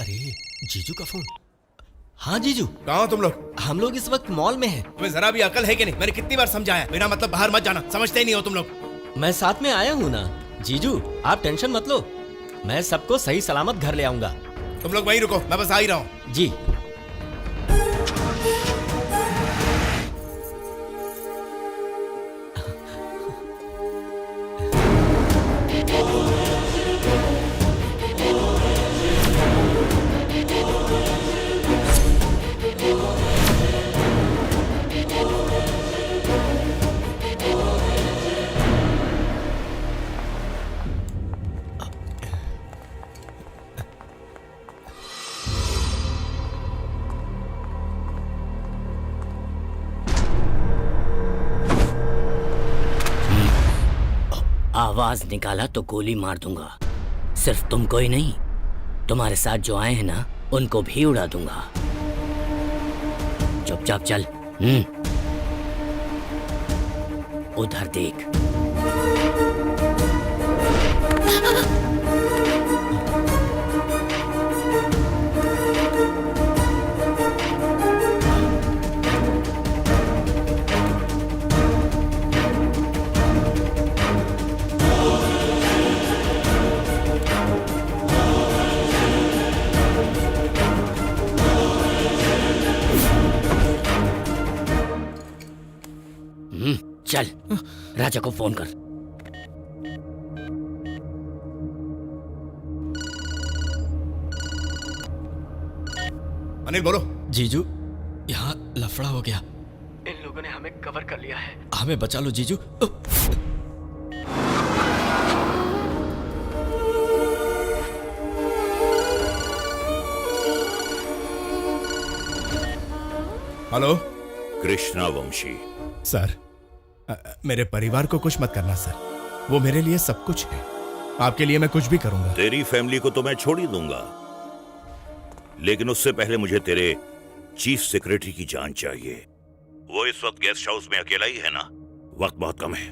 अरे जीजू का फोन। हाँ जीजू। कहाँ हो तुम लोग? हम लोग इस वक्त मॉल में हैं। तुम्हें जरा भी अकल है कि नहीं? मैंने कितनी बार समझाया, बिना मतलब बाहर मत जाना। समझते ही नहीं हो तुम लोग। मैं साथ में आया हूँ ना। जीजू आप टेंशन मत लो, मैं सबको सही सलामत घर ले आऊंगा। तुम लोग वहीं रुको, मैं बस आ ही रहा हूँ। जी। आवाज निकाला तो गोली मार दूंगा। सिर्फ तुमको ही नहीं, तुम्हारे साथ जो आए हैं ना, उनको भी उड़ा दूंगा। चुपचाप चल। उधर देख। राजा को फोन कर। अनिल बोलो। जीजू, यहाँ लफड़ा हो गया। इन लोगों ने हमें कवर कर लिया है। हमें बचा लो जीजू। हेलो कृष्णा वंशी। सर, मेरे परिवार को कुछ मत करना सर, वो मेरे लिए सब कुछ है। आपके लिए मैं कुछ भी करूंगा। तेरी फैमिली को तो मैं छोड़ ही दूंगा, लेकिन उससे पहले मुझे तेरे चीफ सेक्रेटरी की जान चाहिए। वो इस वक्त गेस्ट हाउस में अकेला ही है ना? वक्त बहुत कम है।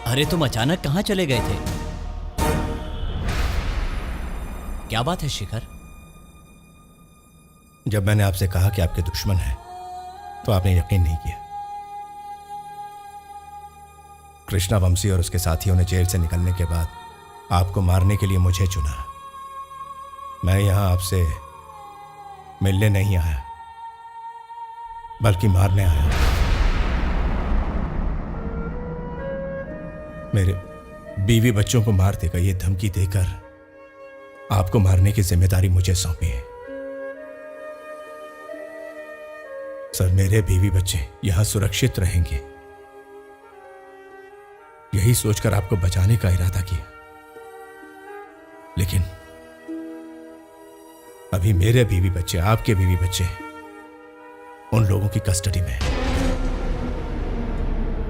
अरे तुम अचानक कहाँ चले गए थे? क्या बात है शिखर? जब मैंने आपसे कहा कि आपके दुश्मन हैं, तो आपने यकीन नहीं किया। कृष्णा वंशी और उसके साथियों ने जेल से निकलने के बाद आपको मारने के लिए मुझे चुना। मैं यहां आपसे मिलने नहीं आया, बल्कि मारने आया। मेरे बीवी बच्चों को मार देगा ये धमकी देकर आपको मारने की जिम्मेदारी मुझे सौंपी है। सर, मेरे बीवी बच्चे यहां सुरक्षित रहेंगे, यही सोचकर आपको बचाने का इरादा किया। लेकिन अभी मेरे बीवी बच्चे, आपके बीवी बच्चे उन लोगों की कस्टडी में हैं।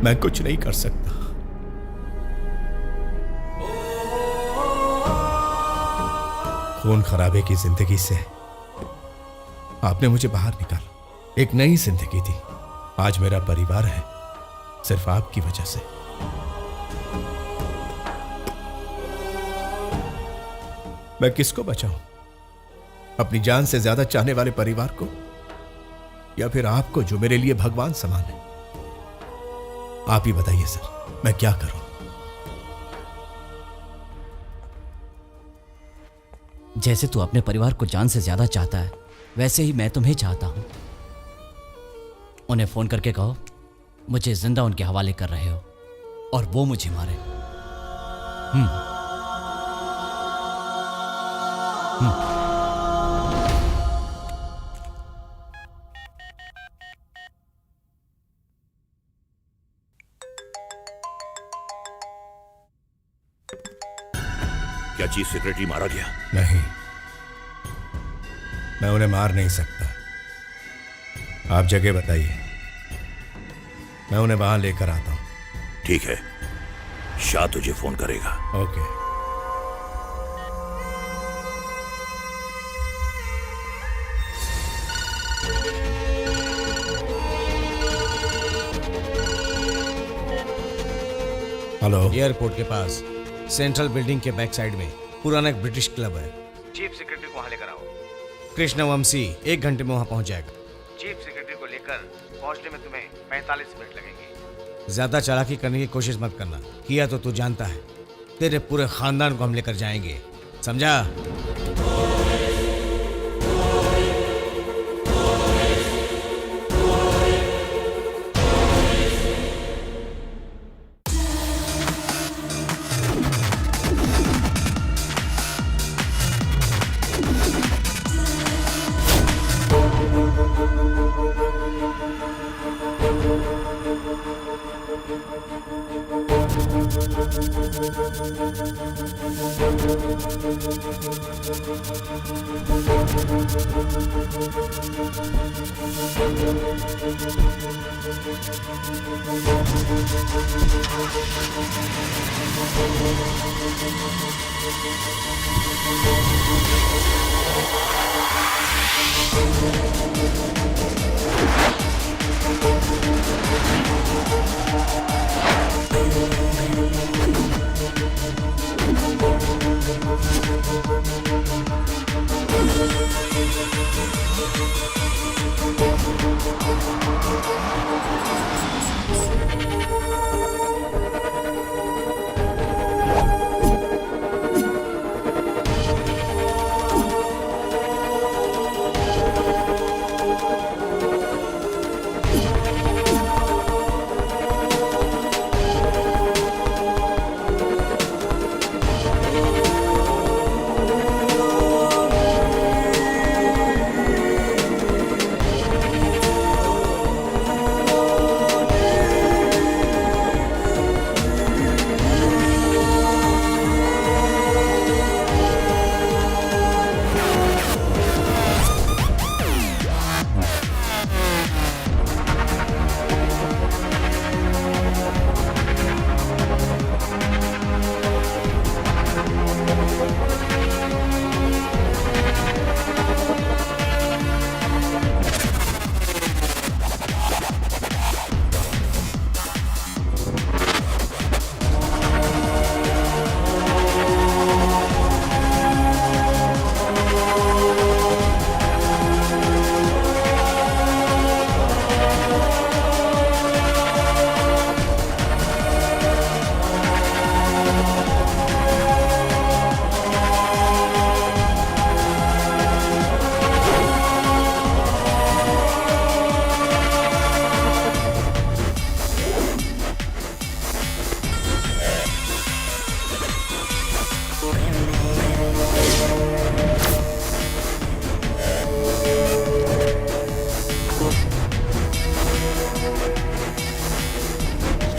मैं कुछ नहीं कर सकता। खून खराबे की जिंदगी से आपने मुझे बाहर निकाला, एक नई जिंदगी दी। आज मेरा परिवार है सिर्फ आपकी वजह से। मैं किसको बचाऊं? अपनी जान से ज्यादा चाहने वाले परिवार को, या फिर आपको जो मेरे लिए भगवान समान है? आप ही बताइए सर, मैं क्या करूं? जैसे तू अपने परिवार को जान से ज्यादा चाहता है, वैसे ही मैं तुम्हें चाहता हूं। उन्हें फोन करके कहो मुझे जिंदा उनके हवाले कर रहे हो और वो मुझे मारे। क्या चीफ सेक्रेटरी मारा गया? नहीं, मैं उन्हें मार नहीं सकता। आप जगह बताइए, मैं उन्हें वहां लेकर आता हूं। ठीक है, शाह तुझे फोन करेगा। ओके। हेलो। एयरपोर्ट के पास सेंट्रल बिल्डिंग के बैक साइड में पुराना एक ब्रिटिश क्लब है। चीफ सेक्रेटरी को वहां लेकर आओ। कृष्णवंशी 1 घंटे में वहां पहुंच जाएगा। चीफ सेक्रेटरी को लेकर पहुंचने में तुम्हें 45 मिनट लगेंगे। ज्यादा चालाकी करने की कोशिश मत करना, किया तो तू जानता है, तेरे पूरे खानदान को हम लेकर जाएंगे, समझा?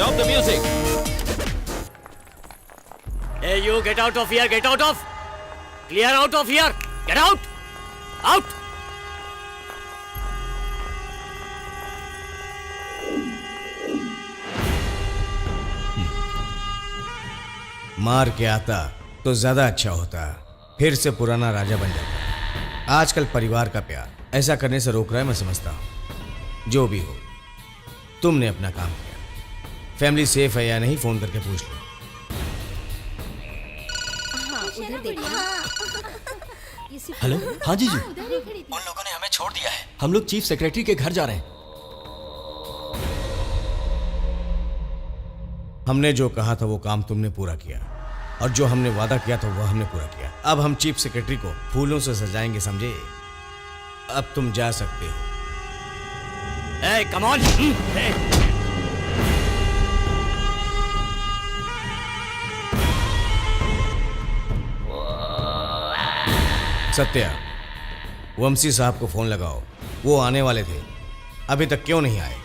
Stop the music. Hey, you get out of here, get out of! Clear out of here! Get out! Out! मार के आता तो ज्यादा अच्छा होता, फिर से पुराना राजा बन जाता। आजकल परिवार का प्यार ऐसा करने से रोक रहा है, मैं समझता हूं। जो भी हो, तुमने अपना काम किया। फैमिली सेफ है या नहीं फोन करके पूछ लो। हेलो, हाँ जीजू, उन लोगों ने हमें छोड़ दिया है। हम लोग चीफ सेक्रेटरी के घर जा रहे हैं। हमने जो कहा था वो काम तुमने पूरा किया, और जो हमने वादा किया था वो हमने पूरा किया। अब हम चीफ सेक्रेटरी को फूलों से सजाएंगे, समझे? अब तुम जा सकते हो। Hey, come on! Hey. Satya, वंशी साहब को फोन लगाओ, वो आने वाले थे, अभी तक क्यों नहीं आए?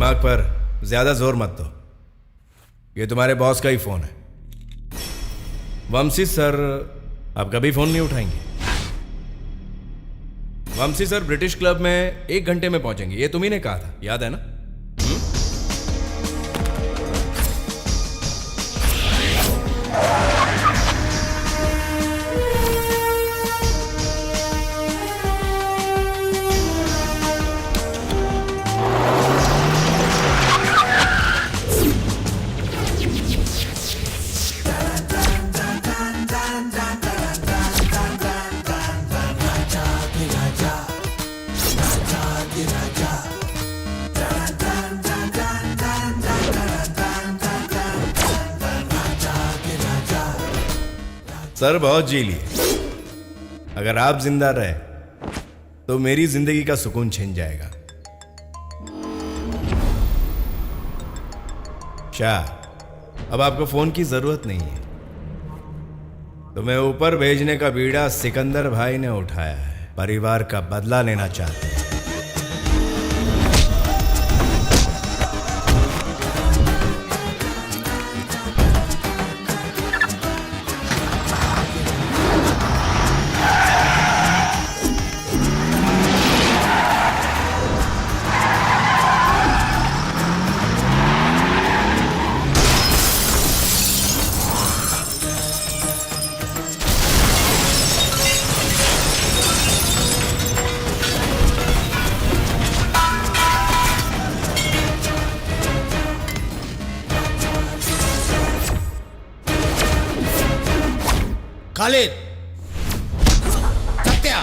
दिमाग पर ज्यादा जोर मत दो। ये तुम्हारे बॉस का ही फोन है। वंशी सर आप कभी फोन नहीं उठाएंगे। वंशी सर ब्रिटिश क्लब में 1 घंटे में पहुंचेंगे, ये तुम ही ने कहा था, याद है ना? सर बहुत जी लिए। अगर आप जिंदा रहे तो मेरी जिंदगी का सुकून छिन जाएगा। शाह, अब आपको फोन की जरूरत नहीं है। तुम्हें ऊपर भेजने का बीड़ा सिकंदर भाई ने उठाया है। परिवार का बदला लेना चाहते हैं। खालिद, सत्या,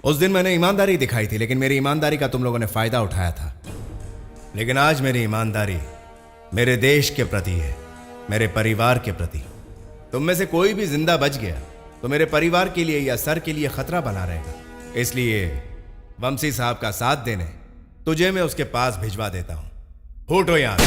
उस दिन मैंने ईमानदारी दिखाई थी, लेकिन मेरी ईमानदारी का तुम लोगों ने फायदा उठाया था। लेकिन आज मेरी ईमानदारी मेरे देश के प्रति है, मेरे परिवार के प्रति। तुम में से कोई भी जिंदा बच गया तो मेरे परिवार के लिए या सर के लिए खतरा बना रहेगा। इसलिए वंशी साहब का साथ देने तुझे मैं उसके पास भिजवा देता हूं। फूटो यहां।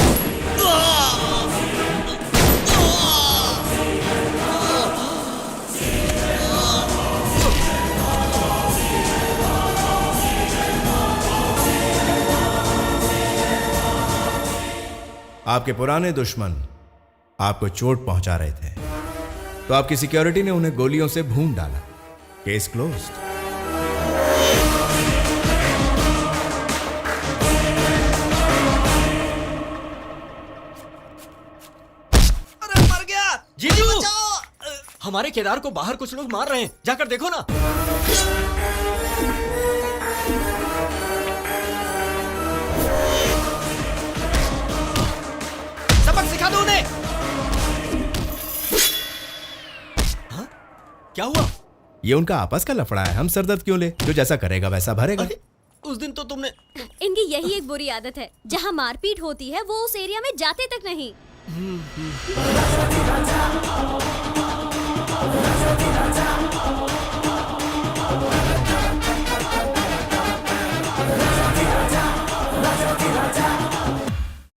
आपके पुराने दुश्मन आपको चोट पहुंचा रहे थे, तो आपकी सिक्योरिटी ने उन्हें गोलियों से भून डाला। Case closed. जीजू, हमारे केदार को बाहर कुछ लोग मार रहे हैं, जाकर देखो ना। सबक सिखा दो उन्हें। हाँ? क्या हुआ? ये उनका आपस का लफड़ा है, हम सरदर्द क्यों ले? जो जैसा करेगा वैसा भरेगा। उस दिन तो तुमने। इनकी यही एक बुरी आदत है, जहाँ मारपीट होती है वो उस एरिया में जाते तक नहीं।